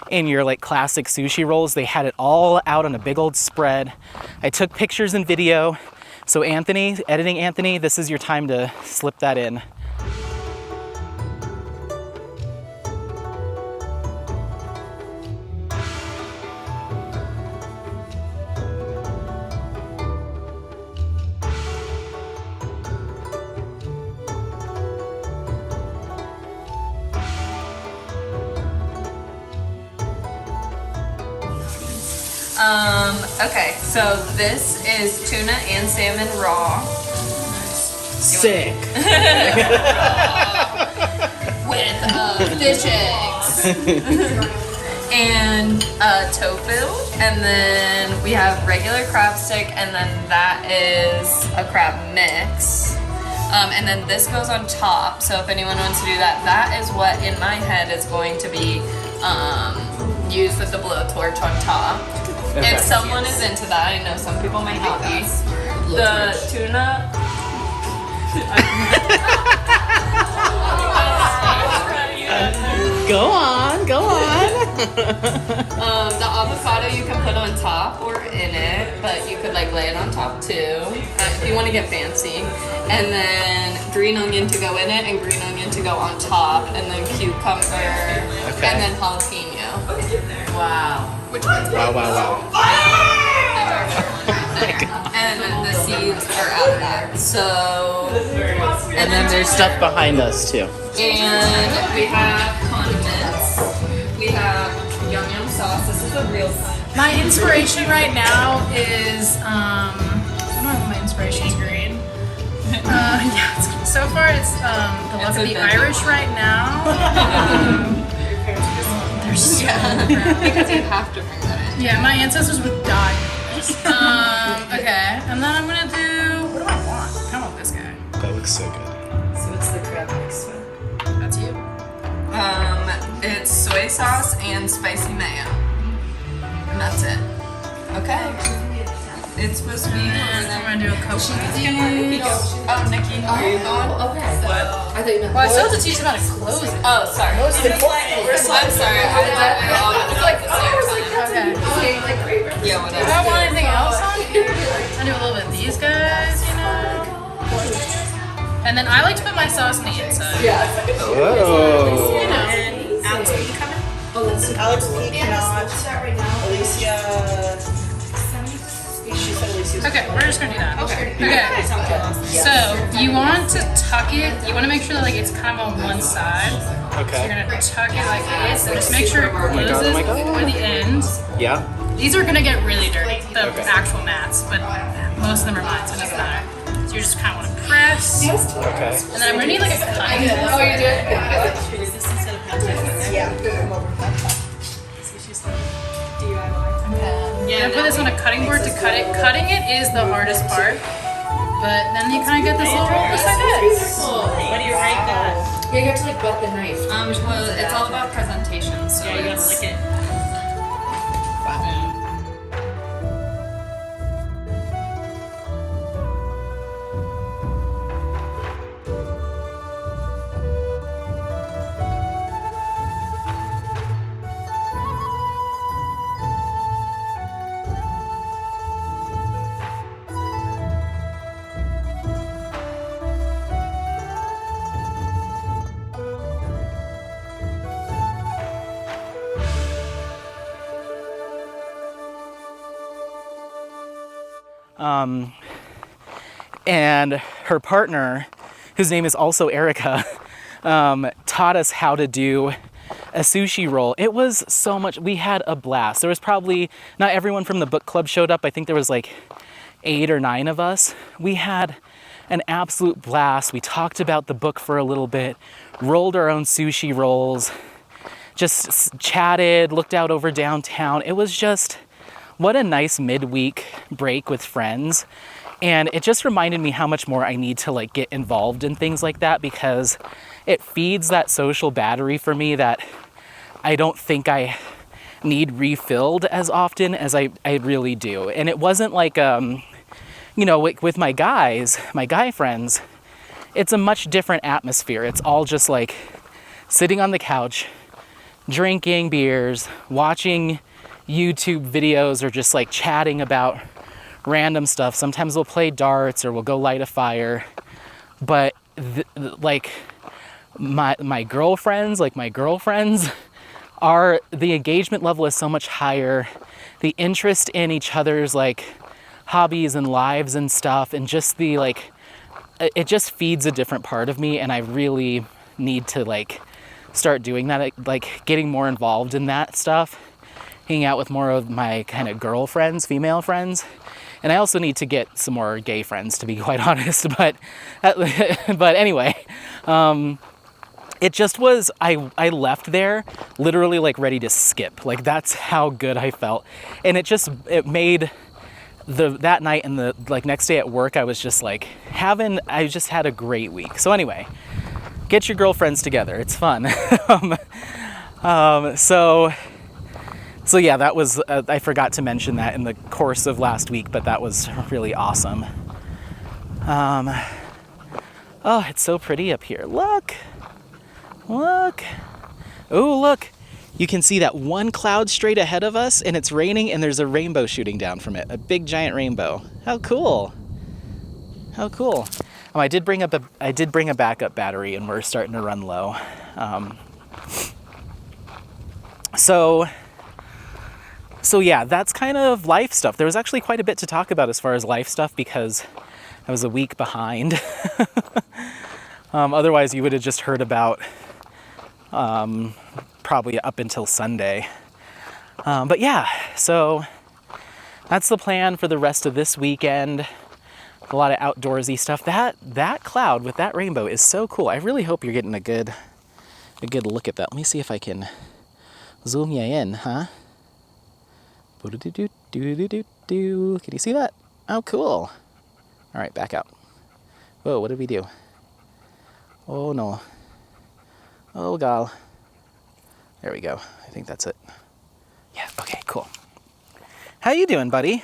your like classic sushi rolls. They had it all out on a big old spread. I took pictures and video. So Anthony, editing Anthony, this is your time to slip that in. Okay, so this is tuna and salmon raw. Sick. With fish eggs. And tofu. And then we have regular crab stick, and then that is a crab mix. And then this goes on top, so if anyone wants to do that, that is what in my head is going to be used with the blowtorch on top. Okay. If someone is into that, I know some people might not be. The tuna. Go on. The avocado you can put on top or in it, but you could like lay it on top too, if you want to get fancy. And then green onion to go in it, and green onion to go on top, and then cucumber, and then jalapeno. Wow. Which one's Wow, wow, wow. And then the seeds are out of that. So, And then there's stuff behind us too. and we have condiments. We have yum yum sauce. This is a real. My inspiration right now is I don't know if my inspiration is green. Yeah, so far it's the luck of the Irish right now. There's Because you have to bring that in. yeah, my ancestors would die. Okay, and then I'm gonna do what do I want? I want this guy. That looks so good. So it's the crab mix. That's you. It's soy sauce and spicy mayo. And that's it. Okay. It's supposed to be over And I'm there. gonna do a Coke. Oh, Nikki, are you going? Okay. What? I thought you meant. Well, I still have to teach them how to close it. Oh, sorry. I'm sorry. I all like the same time. Okay. Yeah, Do whatever. I want anything else on here? I do a little bit of these guys, you know. And then I like to put my sauce on the inside. Whoa. You know. Alex, are you coming? Oh, that's Alex P cannot. that right now. Alicia. She said Alicia. Okay, we're just gonna do that. Okay. So you want to tuck it. You want to make sure that like it's kind of on one side. You're Okay. gonna tuck it like this, and just make sure it my God, closes oh my God. for the ends. Yeah. These are gonna get really dirty, the Okay. actual mats, but most of them are mine, so it doesn't matter. So you just kind of want to press, and Okay. then I'm gonna need like a cutting board. Oh, you did? Yeah. Come over. Yeah, put this on a cutting board to cut it. Cutting it is the hardest part, but then you kind of get this little roll just like this. What do you rate that? Yeah, you have to like wet the knife. Well, it's all about presentation, so Yeah, you gotta it's- lick it. And her partner, whose name is also Erica, taught us how to do a sushi roll. It was so much, we had a blast. There was probably, not everyone from the book club showed up. I think there was like 8 or 9 of us. We had an absolute blast. We talked about the book for a little bit, rolled our own sushi rolls, just chatted, looked out over downtown. It was just, what a nice midweek break with friends. And it just reminded me how much more I need to like get involved in things like that, because it feeds that social battery for me that I don't think I need refilled as often as I really do. And it wasn't like, you know, with my guy friends, it's a much different atmosphere. It's all just like sitting on the couch, drinking beers, watching YouTube videos, or just like chatting about random stuff. Sometimes we'll play darts or we'll go light a fire. But like my girlfriends, the engagement level is so much higher. The interest in each other's like hobbies and lives and stuff, and just the like, it just feeds a different part of me, and I really need to like start doing that, like getting more involved in that stuff, hanging out with more of my kind of girlfriends, female friends. And I also need to get some more gay friends, to be quite honest. But anyway, it just was, I left there literally like ready to skip. Like that's how good I felt. And it made that night and the like next day at work, I was just like I just had a great week. So anyway, get your girlfriends together. It's fun. So yeah, that was, I forgot to mention that in the course of last week, but that was really awesome. Oh, it's so pretty up here. Look. Oh, look. you can see that one cloud straight ahead of us, and it's raining, and there's a rainbow shooting down from it. A big giant rainbow. How cool. How cool. I did bring a backup battery, and we're starting to run low. So yeah, that's kind of life stuff. There was actually quite a bit to talk about as far as life stuff because I was a week behind. Otherwise, you would have just heard about probably up until Sunday. But yeah, so that's the plan for the rest of this weekend. A lot of outdoorsy stuff. That cloud with that rainbow is so cool. I really hope you're getting a good look at that. Let me see if I can zoom you in, huh? Can you see that? Oh, cool. All right, back out. Whoa, what did we do? Oh, no. Oh, gal. There we go. I think that's it. Yeah, okay, cool. How you doing, buddy?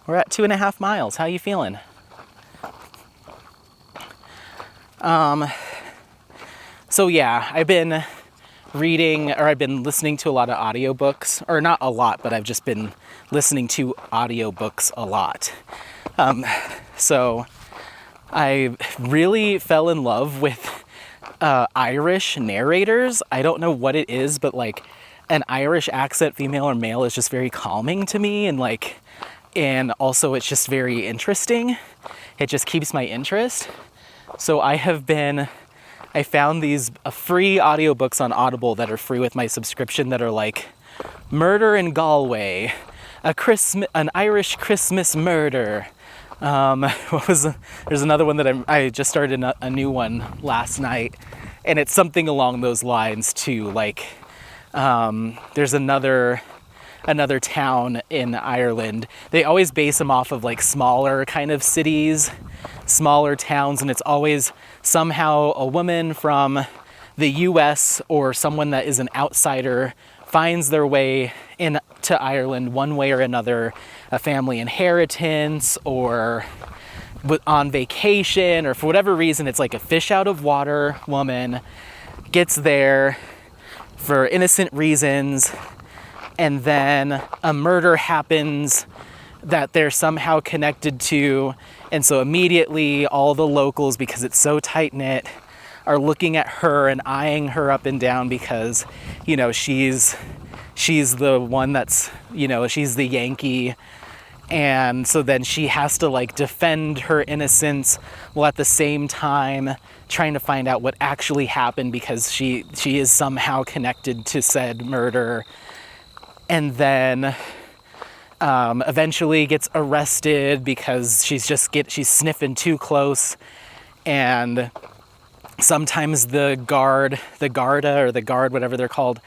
We're at 2.5 miles. How you feeling? So yeah, I've been listening to a lot of audiobooks, or not a lot, but I've just been listening to audiobooks a lot. So I really fell in love with Irish narrators. I don't know what it is, but like an Irish accent, female or male, is just very calming to me, and also it's just very interesting. It just keeps my interest. So I found these free audiobooks on Audible that are free with my subscription that are like Murder in Galway, an Irish Christmas murder. There's another one that I just started a new one last night, and it's something along those lines too. Like, there's another town in Ireland. They always base them off of like smaller kind of cities, smaller towns, and it's always somehow a woman from the US or someone that is an outsider finds their way into Ireland one way or another, a family inheritance or on vacation, or for whatever reason, it's like a fish out of water woman gets there for innocent reasons, and then a murder happens that they're somehow connected to, and so immediately all the locals, because it's so tight-knit, are looking at her and eyeing her up and down because, you know, she's the one that's, you know, she's the Yankee, and so then she has to like defend her innocence while at the same time trying to find out what actually happened because she is somehow connected to said murder, and then eventually gets arrested because she's sniffing too close, and sometimes the Garda or the guard, whatever they're called,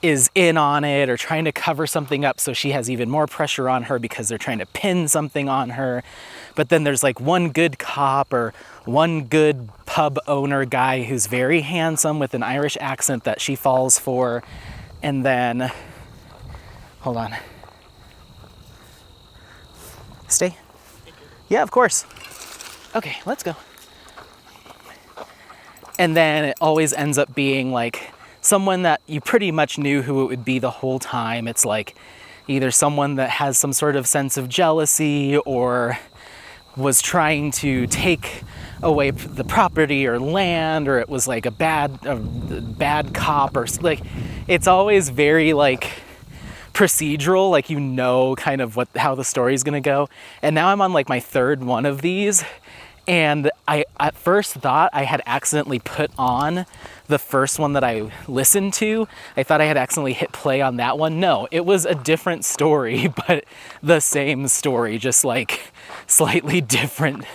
is in on it or trying to cover something up, so she has even more pressure on her because they're trying to pin something on her. But then there's like one good cop or one good pub owner guy who's very handsome with an Irish accent that she falls for, and then hold on. Stay. Yeah, of course. Okay, let's go. And then it always ends up being like someone that you pretty much knew who it would be the whole time. It's like either someone that has some sort of sense of jealousy or was trying to take away the property or land, or it was like a bad cop, or like it's always very like procedural, like you know kind of how the story's gonna go. And now I'm on like my third one of these, and I at first thought I had accidentally put on the first one that I listened to. I thought I had accidentally hit play on that one. No, it was a different story, but the same story, just like slightly different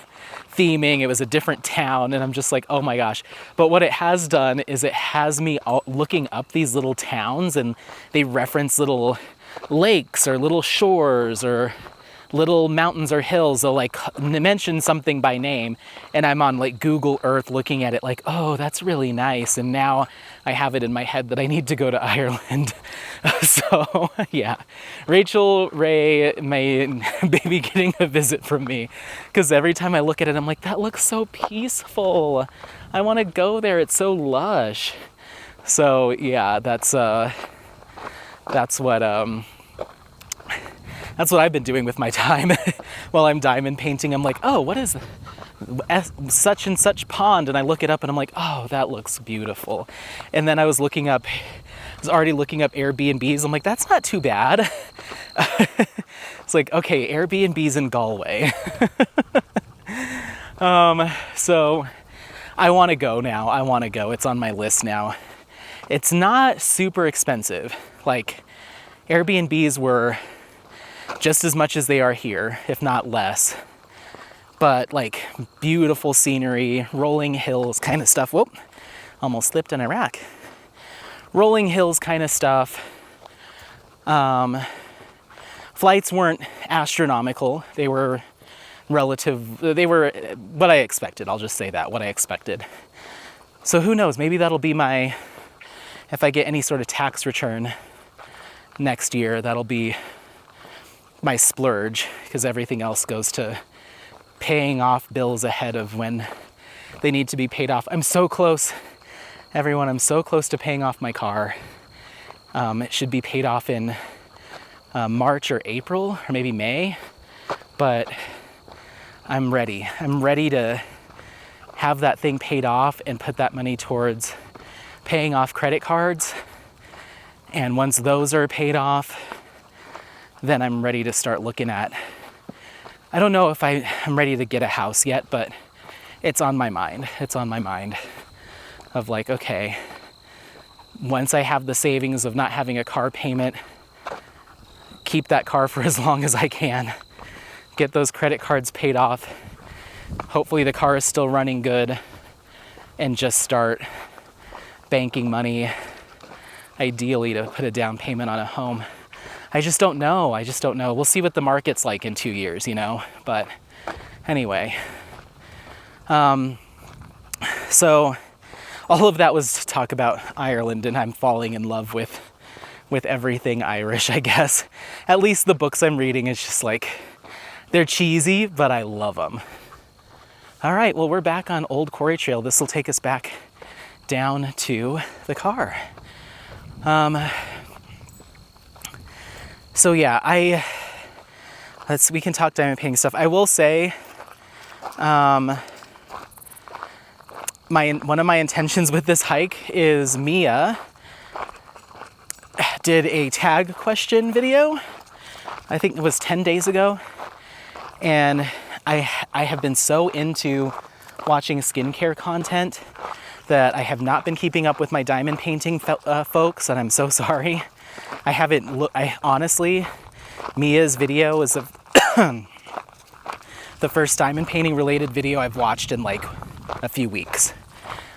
theming. It was a different town, and I'm just like, oh my gosh. But what it has done is it has me looking up these little towns, and they reference little lakes or little shores or little mountains or hills. They'll like mention something by name, and I'm on like Google Earth looking at it like, oh, that's really nice. And now I have it in my head that I need to go to Ireland. So yeah, Rachel Ray may be getting a visit from me, because every time I look at it, I'm like, that looks so peaceful. I want to go there. It's so lush. So yeah, that's that's what I've been doing with my time while I'm diamond painting. I'm like, oh, what is such and such pond? And I look it up and I'm like, oh, that looks beautiful. And then I was already looking up Airbnbs. I'm like, that's not too bad. It's like, okay, Airbnbs in Galway. So I want to go now. I want to go. It's on my list now. It's not super expensive. Like, Airbnbs were just as much as they are here, if not less. But like beautiful scenery, rolling hills kind of stuff. Whoop, almost slipped in Iraq. Rolling hills kind of stuff. Flights weren't astronomical. They were what I expected. I'll just say that, what I expected. So who knows, maybe that'll be if I get any sort of tax return next year, that'll be my splurge, because everything else goes to paying off bills ahead of when they need to be paid off. I'm so close, everyone. I'm so close to paying off my car. It should be paid off in March or April or maybe May, but I'm ready. I'm ready to have that thing paid off and put that money towards paying off credit cards. And once those are paid off, then I'm ready to start looking at, I don't know if I'm ready to get a house yet, but it's on my mind. It's on my mind of like, okay, once I have the savings of not having a car payment, keep that car for as long as I can, get those credit cards paid off. Hopefully the car is still running good, and just start banking money, ideally to put a down payment on a home. I just don't know. We'll see what the market's like in 2 years, you know? But anyway. So all of that was to talk about Ireland, and I'm falling in love with everything Irish, I guess. At least the books I'm reading is just like, they're cheesy, but I love them. All right, well, we're back on Old Quarry Trail. This will take us back down to the car. So yeah, we can talk diamond painting stuff. I will say, one of my intentions with this hike is Mia did a tag question video. I think it was 10 days ago. And I have been so into watching skincare content that I have not been keeping up with my diamond painting folks, and I'm so sorry. I haven't honestly, Mia's video was the first diamond painting related video I've watched in like a few weeks.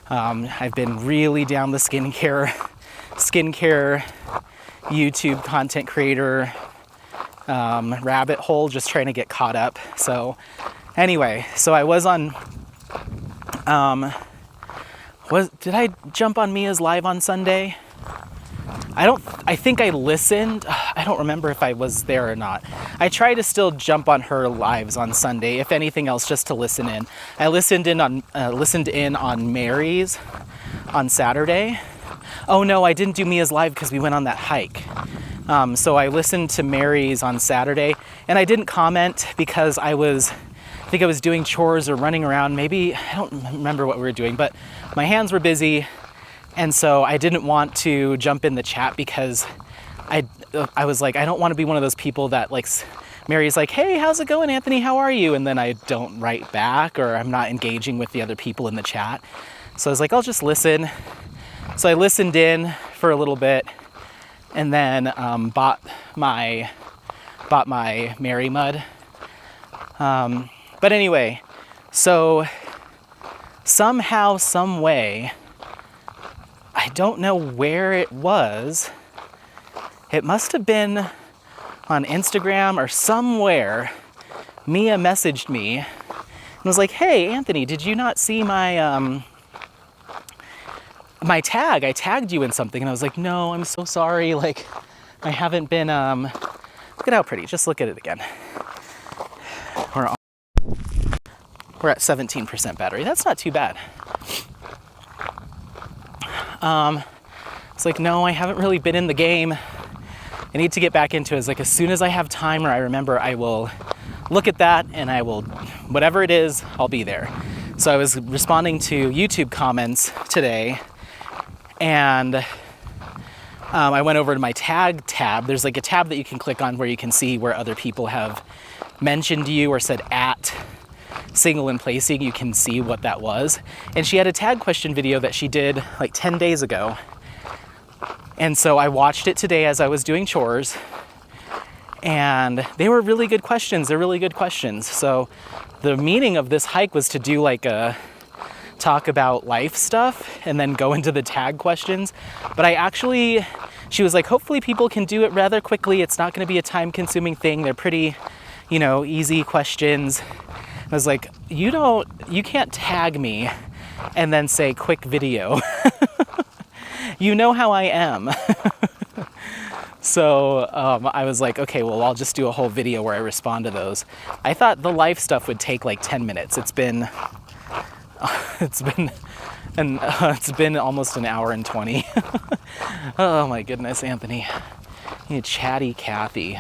I've been really down the skincare YouTube content creator rabbit hole, just trying to get caught up. So anyway, so I was on, did I jump on Mia's live on Sunday? I think I listened. I don't remember if I was there or not. I try to still jump on her lives on Sunday, if anything else, just to listen in. I listened in on Mary's on Saturday. Oh no, I didn't do Mia's live because we went on that hike. So I listened to Mary's on Saturday, and I didn't comment because I think I was doing chores or running around. Maybe, I don't remember what we were doing, but my hands were busy. And so I didn't want to jump in the chat because I was like, I don't want to be one of those people that like, Mary's like, hey, how's it going, Anthony? How are you? And then I don't write back, or I'm not engaging with the other people in the chat. So I was like, I'll just listen. So I listened in for a little bit, and then bought my Mary Mud. But anyway, so somehow, some way, I don't know where it was. It must have been on Instagram or somewhere. Mia messaged me and was like, hey, Anthony, did you not see my my tag? I tagged you in something. And I was like, no, I'm so sorry. Like, I haven't been, look at how pretty. Just look at it again. We're at 17% battery. That's not too bad. It's like, no, I haven't really been in the game. I need to get back into it. It's like as soon as I have time or I remember, I will look at that and I will, whatever it is, I'll be there. So I was responding to YouTube comments today, and I went over to my tag tab. There's like a tab that you can click on where you can see where other people have mentioned you or said at Single and Placing. You can see what that was. And she had a tag question video that she did like 10 days ago. And so I watched it today as I was doing chores, and they were really good questions. They're really good questions. So the meaning of this hike was to do like a talk about life stuff and then go into the tag questions. But she was like, hopefully people can do it rather quickly. It's not going to be a time consuming thing. They're pretty, easy questions. I was like, you can't tag me and then say quick video. You know how I am. So I was like, okay, well, I'll just do a whole video where I respond to those. I thought the life stuff would take like 10 minutes. It's been almost an hour and 20. Oh my goodness, Anthony. You chatty Kathy.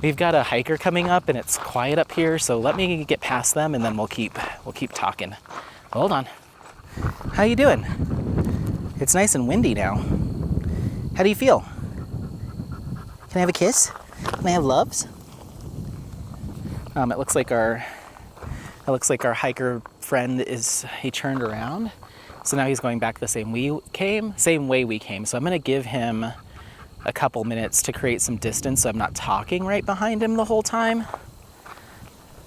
We've got a hiker coming up and it's quiet up here, so let me get past them and then we'll keep talking. Hold on. How you doing? It's nice and windy now. How do you feel? Can I have a kiss? Can I have loves? It looks like our hiker friend he turned around. So now he's going back the same way we came. So I'm gonna give him a couple minutes to create some distance so I'm not talking right behind him the whole time.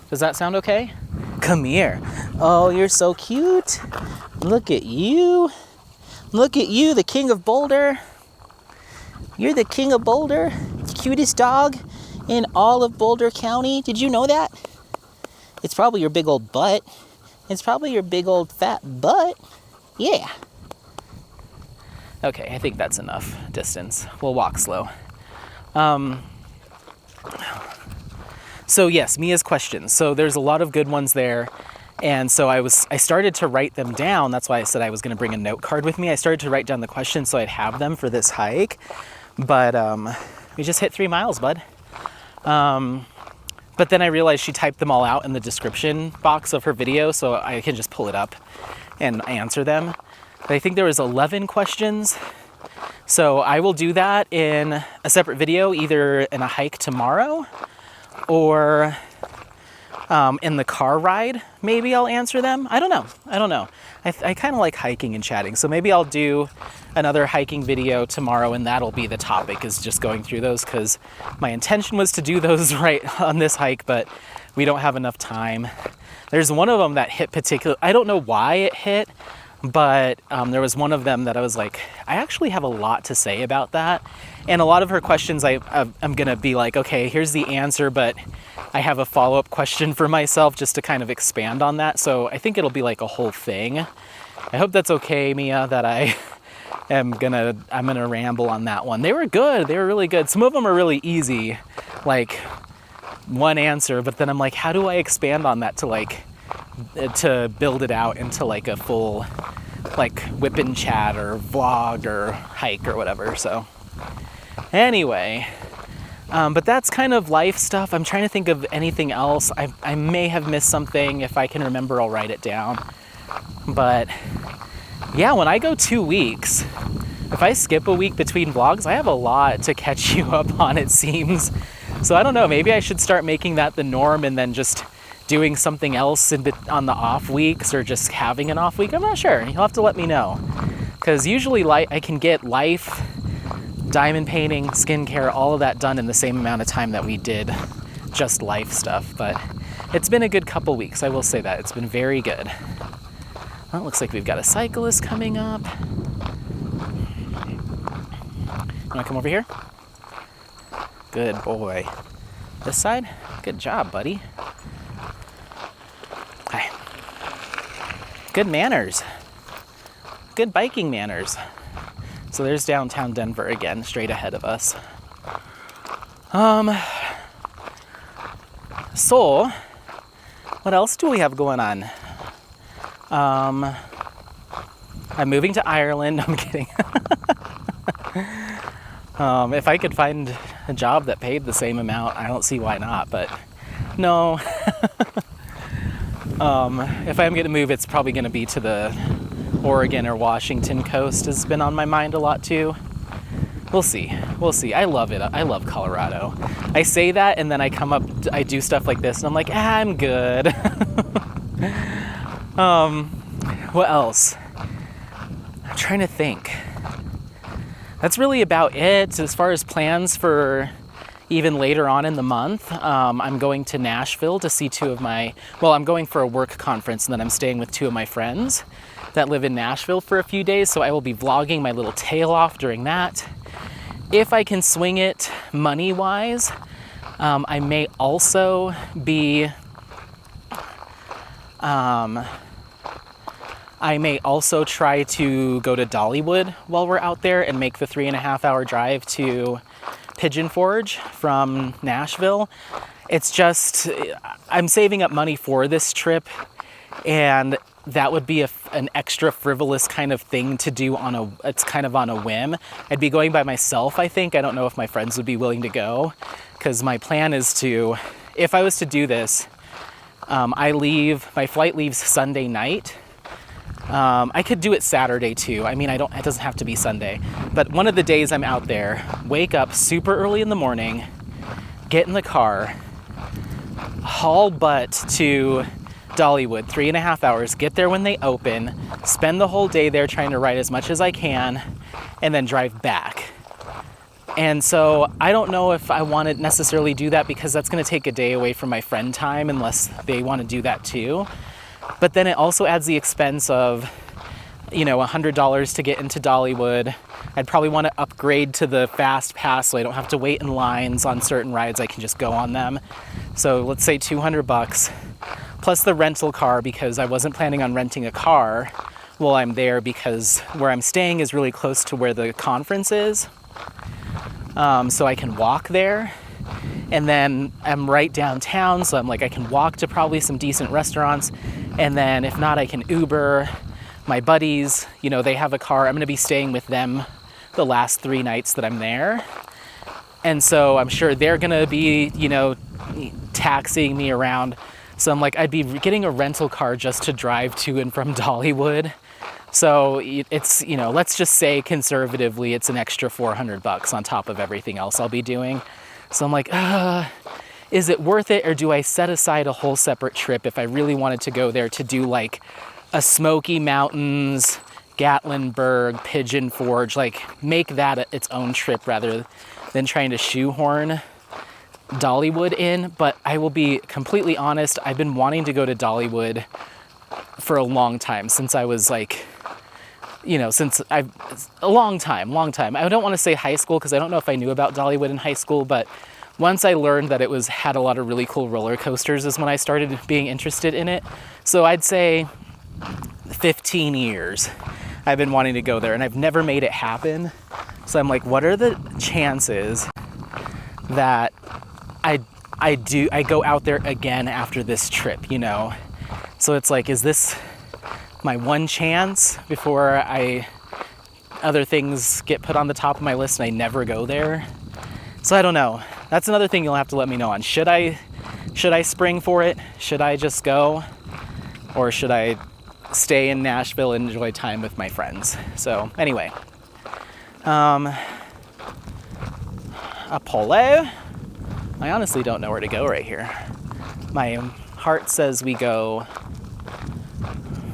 Does that sound okay? Come here. Oh, you're so cute. Look at you. Look at you, the king of Boulder. You're the king of Boulder. Cutest dog in all of Boulder County. Did you know that? It's probably your big old butt. It's probably your big old fat butt. Yeah. Okay, I think that's enough distance. We'll walk slow. So yes, Mia's questions. So there's a lot of good ones there. And so I started to write them down. That's why I said I was going to bring a note card with me. I started to write down the questions so I'd have them for this hike. But we just hit 3 miles, bud. But then I realized she typed them all out in the description box of her video, so I can just pull it up and answer them. But I think there was 11 questions. So I will do that in a separate video, either in a hike tomorrow or in the car ride. Maybe I'll answer them. I don't know. I kind of like hiking and chatting. So maybe I'll do another hiking video tomorrow and that'll be the topic, is just going through those, because my intention was to do those right on this hike, but we don't have enough time. There's one of them that hit particular. I don't know why it hit, but there was one of them that I was like, I actually have a lot to say about that. And a lot of her questions, I'm going to be like, okay, here's the answer, but I have a follow-up question for myself just to kind of expand on that. So I think it'll be like a whole thing. I hope that's okay, Mia, that I'm gonna ramble on that one. They were good. They were really good. Some of them are really easy, like one answer, but then I'm like, how do I expand on that to build it out into like a full like whip and chat or vlog or hike or whatever. So anyway, but that's kind of life stuff. I'm trying to think of anything else. I may have missed something. If I can remember, I'll write it down. But yeah, when I go 2 weeks, if I skip a week between vlogs, I have a lot to catch you up on, it seems. So I don't know, maybe I should start making that the norm and then just doing something else on the off weeks, or just having an off week. I'm not sure. You'll have to let me know. Because usually I can get life, diamond painting, skincare, all of that done in the same amount of time that we did just life stuff. But it's been a good couple weeks, I will say that. It's been very good. Well, it looks like we've got a cyclist coming up. You wanna come over here? Good boy. This side? Good job, buddy. Hi. Good manners. Good biking manners. So there's downtown Denver again, straight ahead of us. So, what else do we have going on? I'm moving to Ireland. I'm kidding. If I could find a job that paid the same amount, I don't see why not, but no. If I'm gonna move, it's probably gonna be to the Oregon or Washington coast. Has been on my mind a lot too. We'll see. We'll see. I love it. I love Colorado. I say that and then I come up, I do stuff like this and I'm like, I'm good. What else? I'm trying to think. That's really about it as far as plans for even later on in the month. I'm going to Nashville to see I'm going for a work conference and then I'm staying with two of my friends that live in Nashville for a few days. So I will be vlogging my little tail off during that. If I can swing it money-wise, I may also be, try to go to Dollywood while we're out there and make the 3.5-hour drive to Pigeon Forge from Nashville. It's just, I'm saving up money for this trip, and that would be an extra frivolous kind of thing to do it's kind of on a whim. I'd be going by myself, I think. I don't know if my friends would be willing to go, because my plan is to, if I was to do this, my flight leaves Sunday night. I could do it Saturday too. I mean, it doesn't have to be Sunday, but one of the days I'm out there, wake up super early in the morning, get in the car, haul butt to Dollywood, 3.5 hours, get there when they open, spend the whole day there trying to ride as much as I can, and then drive back. And so I don't know if I want to necessarily do that because that's going to take a day away from my friend time unless they want to do that too. But then it also adds the expense of, $100 to get into Dollywood. I'd probably want to upgrade to the Fast Pass so I don't have to wait in lines on certain rides. I can just go on them. So let's say $200 plus the rental car, because I wasn't planning on renting a car while I'm there because where I'm staying is really close to where the conference is. So I can walk there. And then I'm right downtown, so I can walk to probably some decent restaurants. And then if not, I can Uber. My buddies, they have a car. I'm gonna be staying with them the last 3 nights that I'm there. And so I'm sure they're gonna be, taxiing me around. So I'd be getting a rental car just to drive to and from Dollywood. So it's, let's just say conservatively, it's an extra $400 on top of everything else I'll be doing. So I'm like, is it worth it, or do I set aside a whole separate trip if I really wanted to go there to do like a Smoky Mountains, Gatlinburg, Pigeon Forge, make that its own trip rather than trying to shoehorn Dollywood in? But I will be completely honest, I've been wanting to go to Dollywood for a long time, since I was a long time. I don't want to say high school because I don't know if I knew about Dollywood in high school, but once I learned that it had a lot of really cool roller coasters is when I started being interested in it. So I'd say 15 years I've been wanting to go there, and I've never made it happen. So I'm like, what are the chances that I go out there again after this trip, So it's like, is this my one chance before other things get put on the top of my list and I never go there? So I don't know. That's another thing you'll have to let me know on. Should I spring for it? Should I just go? Or should I stay in Nashville and enjoy time with my friends? So anyway, Apollo? I honestly don't know where to go right here. My heart says we go,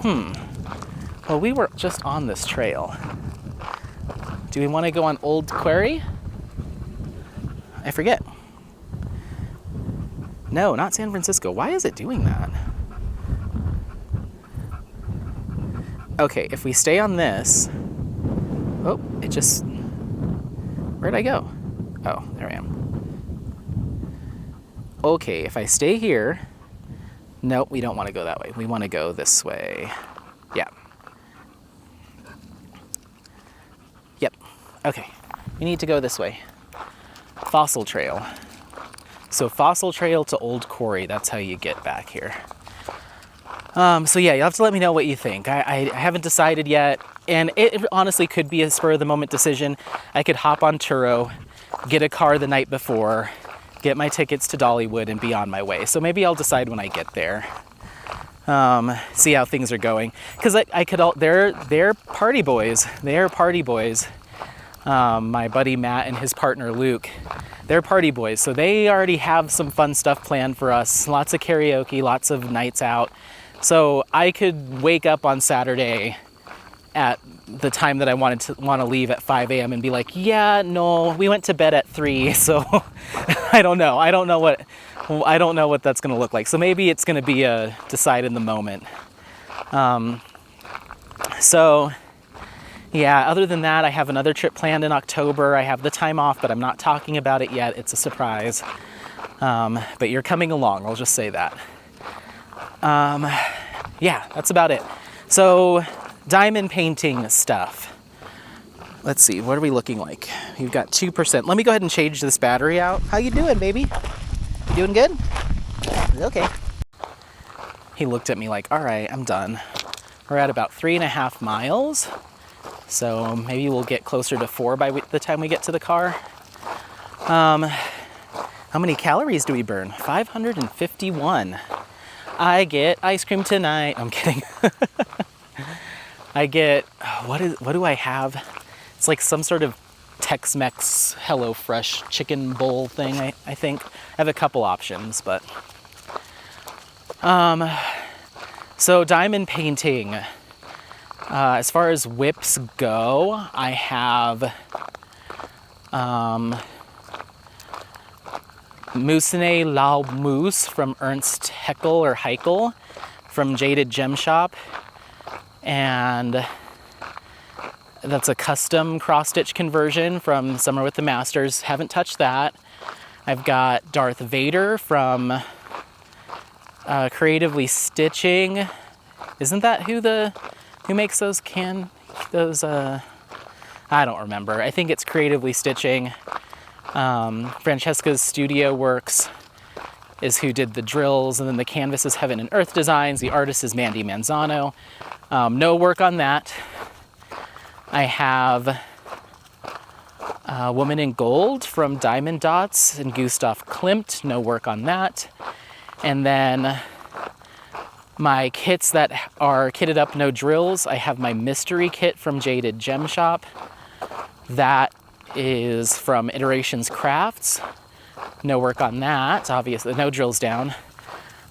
well, we were just on this trail. Do we want to go on Old Quarry? I forget. No, not San Francisco. Why is it doing that? Okay, if we stay on this, where'd I go? Oh, there I am. Okay, if I stay here, nope, we don't want to go that way. We want to go this way. Yeah. Yep. Okay, we need to go this way. Fossil Trail. So Fossil Trail to Old Quarry, that's how you get back here. So yeah, you'll have to let me know what you think. I haven't decided yet, and it honestly could be a spur of the moment decision. I could hop on Turo, get a car the night before, get my tickets to Dollywood, and be on my way. So maybe I'll decide when I get there. See how things are going. Because I could all, they're party boys. They are party boys. My buddy Matt and his partner Luke, they're party boys. So they already have some fun stuff planned for us. Lots of karaoke, lots of nights out. So I could wake up on Saturday at the time that I want to leave at 5 a.m. and be like, yeah, no, we went to bed at 3. So I don't know. I don't know what that's going to look like. So maybe it's going to be a decide in the moment. So yeah, other than that, I have another trip planned in October. I have the time off, but I'm not talking about it yet. It's a surprise. But you're coming along. I'll just say that. Yeah, that's about it. So diamond painting stuff. Let's see, what are we looking like? You've got 2%. Let me go ahead and change this battery out. How you doing, baby? Doing good? Okay. He looked at me like, all right, I'm done. We're at about 3.5 miles. So maybe we'll get closer to 4 by the time we get to the car. How many calories do we burn? 551. I get ice cream tonight. I'm kidding. I get, what do I have? It's like some sort of Tex-Mex HelloFresh chicken bowl thing, I think. I have a couple options, but. So diamond painting. As far as whips go, I have Moussenet La Mousse from Ernst Haeckel or Heikel from Jaded Gem Shop. And that's a custom cross-stitch conversion from Summer with the Masters. Haven't touched that. I've got Darth Vader from Creatively Stitching. Isn't that who makes those I don't remember. I think it's Creatively Stitching. Francesca's Studio Works is who did the drills, and then the canvas is Heaven and Earth Designs. The artist is Mandy Manzano. No work on that. I have Woman in Gold from Diamond Dots and Gustav Klimt. No work on that. And then my kits that are kitted up, no drills. I have my mystery kit from Jaded Gem Shop. That is from Iterations Crafts. No work on that, obviously, no drills down.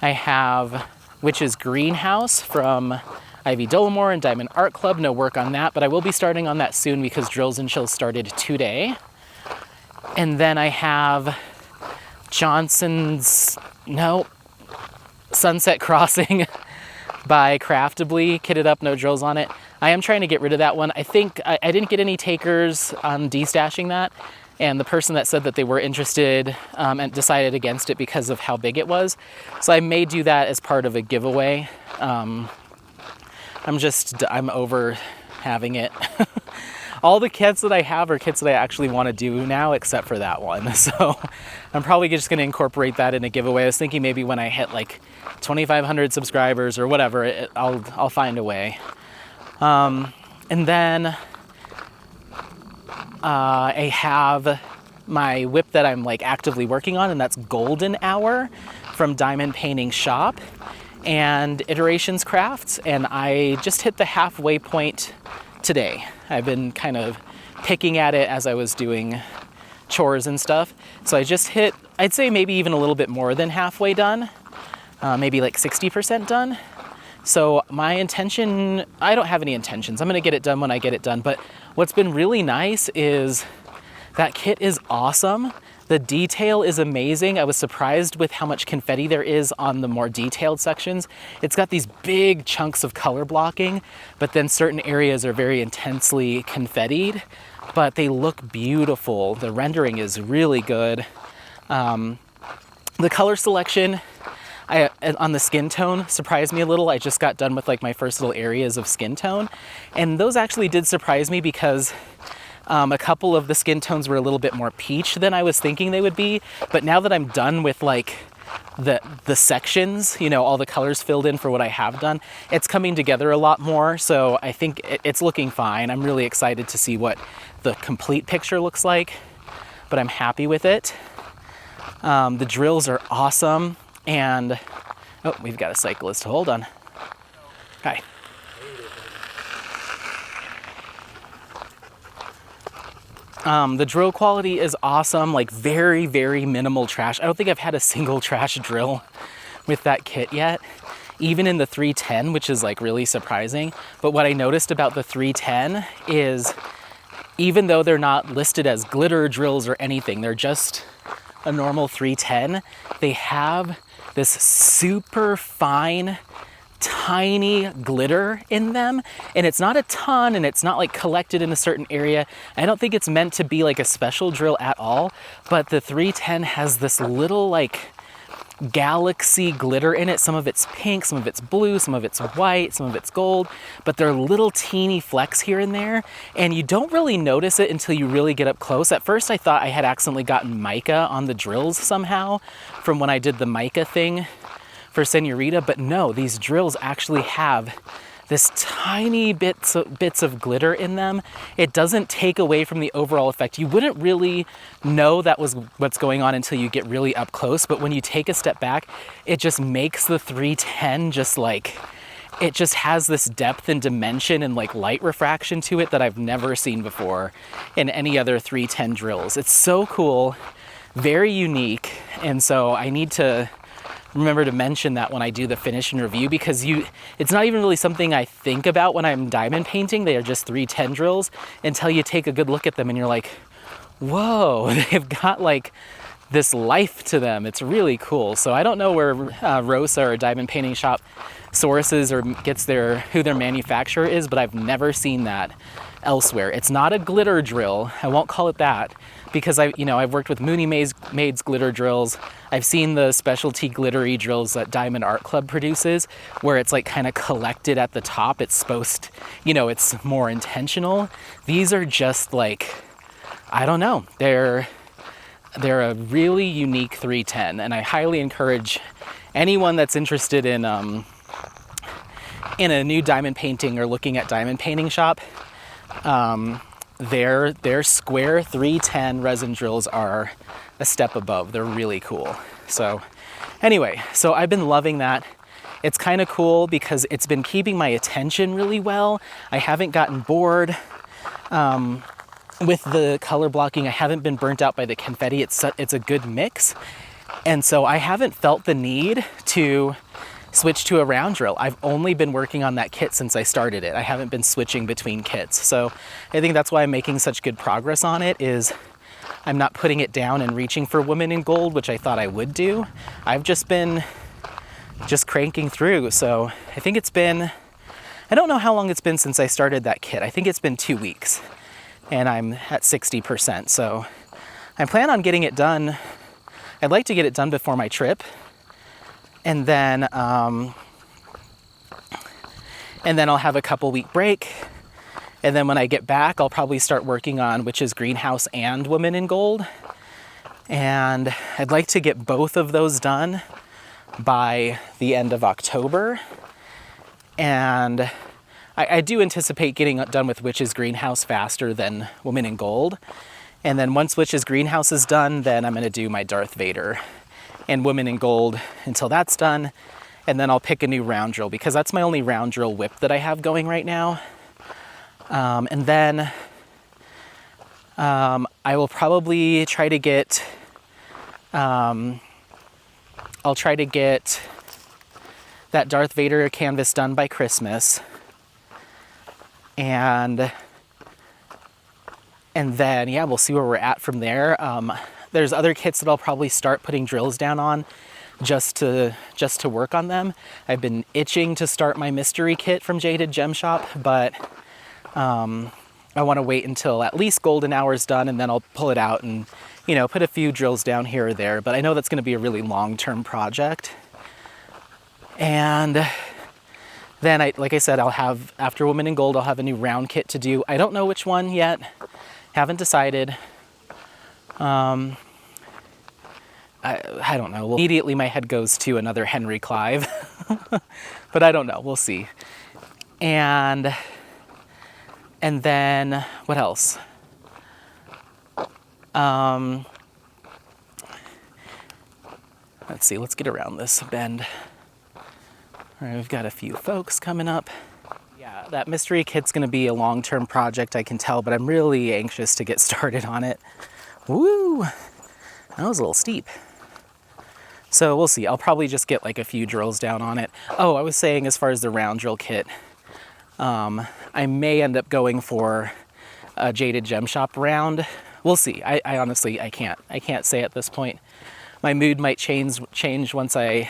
I have Witch's Greenhouse from Ivy Dollamore and Diamond Art Club. No work on that, but I will be starting on that soon because Drills and Chills started today. And then I have Sunset Crossing by Craftably, kitted up, no drills on it. I am trying to get rid of that one. I think I didn't get any takers on destashing that, and the person that said that they were interested and decided against it because of how big it was. So I may do that as part of a giveaway. I'm over having it. All the kits that I have are kits that I actually want to do now, except for that one. So I'm probably just going to incorporate that in a giveaway. I was thinking maybe when I hit like 2,500 subscribers or whatever, I'll find a way. And then I have my whip that I'm like actively working on, and that's Golden Hour from Diamond Painting Shop and Iterations Crafts, and I just hit the halfway point today. I've been kind of picking at it as I was doing chores and stuff. So I just hit, I'd say maybe even a little bit more than halfway done, maybe like 60% done. So my intention, I don't have any intentions. I'm gonna get it done when I get it done. But what's been really nice is that kit is awesome. The detail is amazing. I was surprised with how much confetti there is on the more detailed sections. It's got these big chunks of color blocking, but then certain areas are very intensely confettied, but they look beautiful. The rendering is really good. The color selection on the skin tone surprised me a little. I just got done with like my first little areas of skin tone, and those actually did surprise me because a couple of the skin tones were a little bit more peach than I was thinking they would be. But now that I'm done with like the sections, you know, all the colors filled in for what I have done, it's coming together a lot more. So I think it's looking fine. I'm really excited to see what the complete picture looks like. but I'm happy with it. The drills are awesome, and oh, we've got a cyclist. Hold on. Hi. The drill quality is awesome, like very, very minimal trash. I don't think I've had a single trash drill with that kit yet, even in the 310, which is like really surprising. But what I noticed about the 310 is even though they're not listed as glitter drills or anything, they're just a normal 310, they have this super fine, tiny glitter in them, and it's not a ton, and it's not like collected in a certain area. I don't think it's meant to be like a special drill at all, but the 310 has this little like galaxy glitter in it. Some of it's pink, some of it's blue, some of it's white, some of it's gold, but they're little teeny flecks here and there, and you don't really notice it until you really get up close. At first I thought I had accidentally gotten mica on the drills somehow from when I did the mica thing for Senorita, but no, these drills actually have this tiny bits of glitter in them. It doesn't take away from the overall effect. You wouldn't really know that was what's going on until you get really up close, but when you take a step back, it just makes the 310 just like, it just has this depth and dimension and like light refraction to it that I've never seen before in any other 310 drills. It's so cool, very unique, and so I need to remember to mention that when I do the finish and review, because it's not even really something I think about when I'm diamond painting. They are just 310 drills until you take a good look at them and you're like, whoa, they've got like this life to them. It's really cool. So I don't know where Rosa or Diamond Painting Shop sources or gets who their manufacturer is, but I've never seen that elsewhere. It's not a glitter drill. I won't call it that, because I've worked with Mooney Maid's glitter drills. I've seen the specialty glittery drills that Diamond Art Club produces, where it's like kind of collected at the top. It's supposed, it's more intentional. These are just like, I don't know. They're a really unique 310, and I highly encourage anyone that's interested in a new diamond painting or looking at Diamond Painting Shop. Their square 310 resin drills are a step above. They're really cool. So anyway, so I've been loving that. It's kind of cool because it's been keeping my attention really well. I haven't gotten bored with the color blocking. I haven't been burnt out by the confetti. It's a good mix. And so I haven't felt the need to switch to a round drill. I've only been working on that kit since I started it. I haven't been switching between kits. So I think that's why I'm making such good progress on it, is I'm not putting it down and reaching for Woman in Gold, which I thought I would do. I've just been cranking through. So I think I don't know how long it's been since I started that kit. I think it's been 2 weeks and I'm at 60%. So I plan on getting it done. I'd like to get it done before my trip. And then I'll have a couple week break. And then when I get back, I'll probably start working on Witch's Greenhouse and Woman in Gold. And I'd like to get both of those done by the end of October. And I do anticipate getting done with Witch's Greenhouse faster than Woman in Gold. And then once Witch's Greenhouse is done, then I'm going to do my Darth Vader and Woman in Gold until that's done. And then I'll pick a new round drill, because that's my only round drill whip that I have going right now. And then I will probably try to get, I'll try to get that Darth Vader canvas done by Christmas. And then, yeah, we'll see where we're at from there. There's other kits that I'll probably start putting drills down on just to work on them. I've been itching to start my mystery kit from Jaded Gem Shop, but I want to wait until at least Golden Hour's done, and then I'll pull it out and, put a few drills down here or there. But I know that's going to be a really long-term project. And then, like I said, I'll have, after Woman in Gold, I'll have a new round kit to do. I don't know which one yet. Haven't decided. I don't know. Well, immediately my head goes to another Henry Clive, but I don't know. We'll see. And then what else? Let's see, let's get around this bend. All right, we've got a few folks coming up. Yeah, that mystery kit's gonna be a long-term project, I can tell, but I'm really anxious to get started on it. Woo! That was a little steep. So we'll see. I'll probably just get like a few drills down on it. Oh, I was saying as far as the round drill kit, I may end up going for a Jaded Gem Shop round. We'll see. I honestly, I can't say at this point. My mood might change once I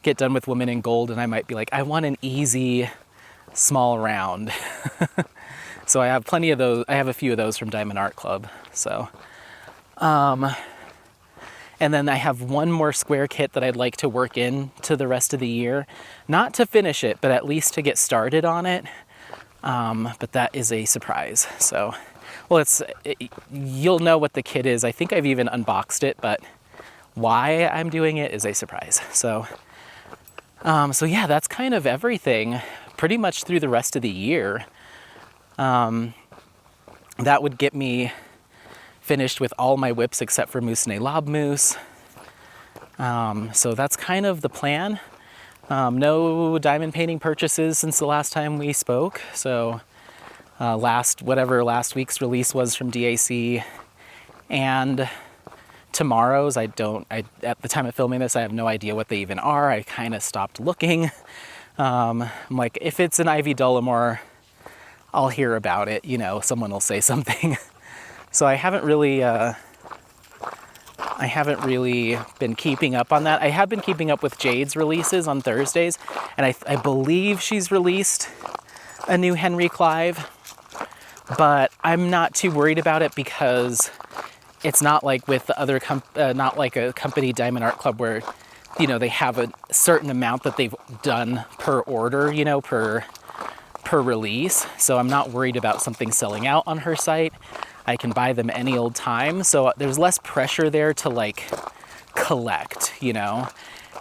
get done with Women in Gold, and I might be like, I want an easy, small round. So I have plenty of those. I have a few of those from Diamond Art Club. So, and then I have one more square kit that I'd like to work in to the rest of the year. Not to finish it, but at least to get started on it. But that is a surprise. So, well, you'll know what the kit is. I think I've even unboxed it, but why I'm doing it is a surprise. So yeah, that's kind of everything pretty much through the rest of the year. That would get me finished with all my whips except for Moussenet Lob Mousse. So that's kind of the plan. No diamond painting purchases since the last time we spoke. So last week's release was from DAC, and tomorrow's, at the time of filming this, I have no idea what they even are. I kind of stopped looking. I'm like, if it's an Ivy Dollamore, I'll hear about it, someone will say something. So I haven't really been keeping up on that. I have been keeping up with Jade's releases on Thursdays, and I believe she's released a new Henry Clive, but I'm not too worried about it because it's not like with the other not like a company, Diamond Art Club, where they have a certain amount that they've done per order, per release. So I'm not worried about something selling out on her site. I can buy them any old time, so there's less pressure there to like collect,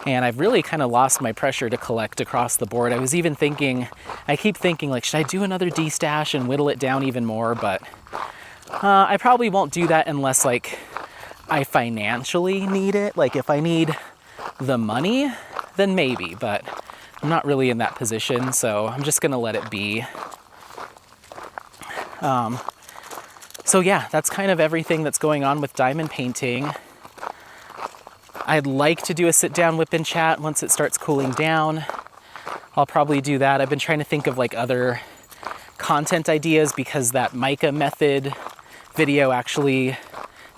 and I've really kind of lost my pressure to collect across the board. I keep thinking like, should I do another D-stash and whittle it down even more? But I probably won't do that unless like I financially need it. Like if I need the money, then maybe, but I'm not really in that position, so I'm just gonna let it be. So yeah, that's kind of everything that's going on with diamond painting. I'd like to do a sit-down whip and chat once it starts cooling down. I'll probably do that. I've been trying to think of like other content ideas because that mica method video actually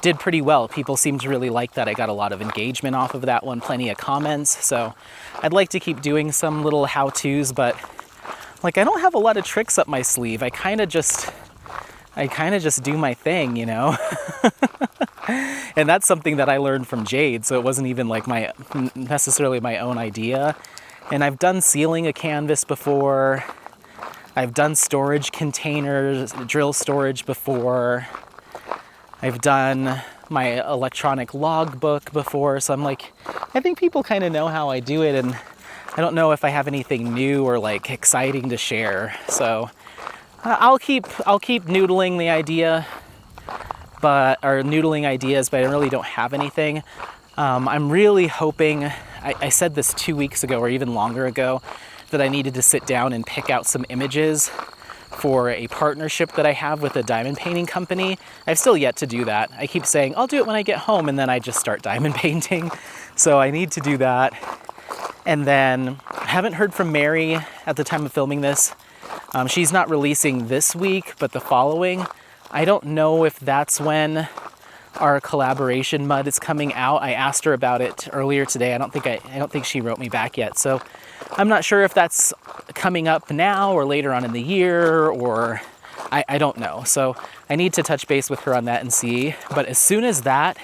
did pretty well. People seem to really like that. I got a lot of engagement off of that one, plenty of comments. So I'd like to keep doing some little how-tos, but like I don't have a lot of tricks up my sleeve. I kind of just do my thing, And that's something that I learned from Jade, so it wasn't even like necessarily my own idea. And I've done sealing a canvas before. I've done storage containers, drill storage before. I've done my electronic logbook before, so I'm like, I think people kind of know how I do it, and I don't know if I have anything new or like exciting to share. So I'll keep noodling the idea, noodling ideas, but I really don't have anything. I'm really hoping, I said this 2 weeks ago or even longer ago, that I needed to sit down and pick out some images for a partnership that I have with a diamond painting company. I've still yet to do that. I keep saying, I'll do it when I get home, and then I just start diamond painting. So I need to do that. And then I haven't heard from Mary at the time of filming this. She's not releasing this week, but the following. I don't know if that's when our collaboration mud is coming out. I asked her about it earlier today. I don't think she wrote me back yet. So I'm not sure if that's coming up now or later on in the year, or I don't know. So I need to touch base with her on that and see. But as soon as that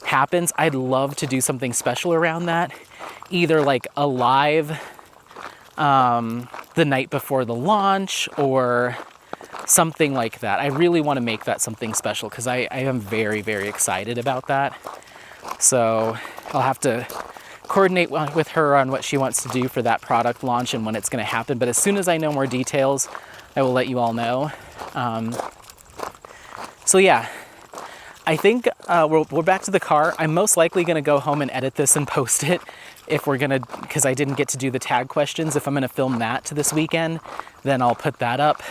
happens, I'd love to do something special around that. Either like a live the night before the launch or something like that. I really want to make that something special because I am very, very excited about that. So I'll have to coordinate with her on what she wants to do for that product launch and when it's going to happen. But as soon as I know more details, I will let you all know. So yeah, I think we're back to the car. I'm most likely going to go home and edit this and post it if we're going to, because I didn't get to do the tag questions. If I'm going to film that to this weekend, then I'll put that up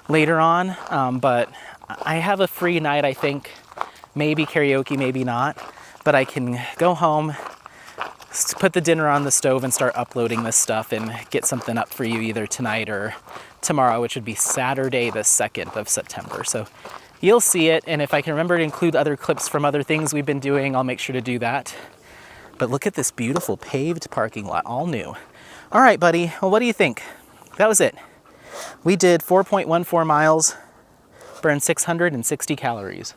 later on. But I have a free night, I think. Maybe karaoke, maybe not. But I can go home, put the dinner on the stove and start uploading this stuff and get something up for you either tonight or tomorrow, which would be Saturday the 2nd of September. So you'll see it, and if I can remember to include other clips from other things we've been doing, I'll make sure to do that. But look at this beautiful paved parking lot, all new. All right, buddy, well, what do you think? That was it. We did 4.14 miles, burned 660 calories.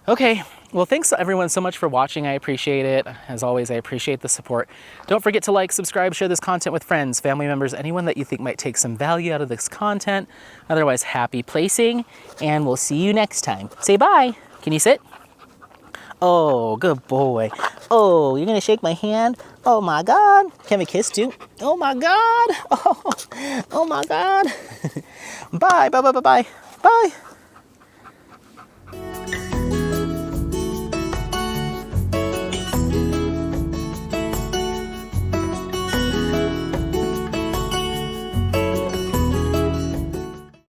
Okay, well, thanks everyone so much for watching. I appreciate it. As always, I appreciate the support. Don't forget to like, subscribe, share this content with friends, family members, anyone that you think might take some value out of this content. Otherwise, happy placing, and we'll see you next time. Say bye. Can you sit? Oh, good boy. Oh, you're gonna shake my hand? Oh my God. Can we kiss too? Oh my God. Oh my God. Bye, bye, bye, bye, bye. Bye.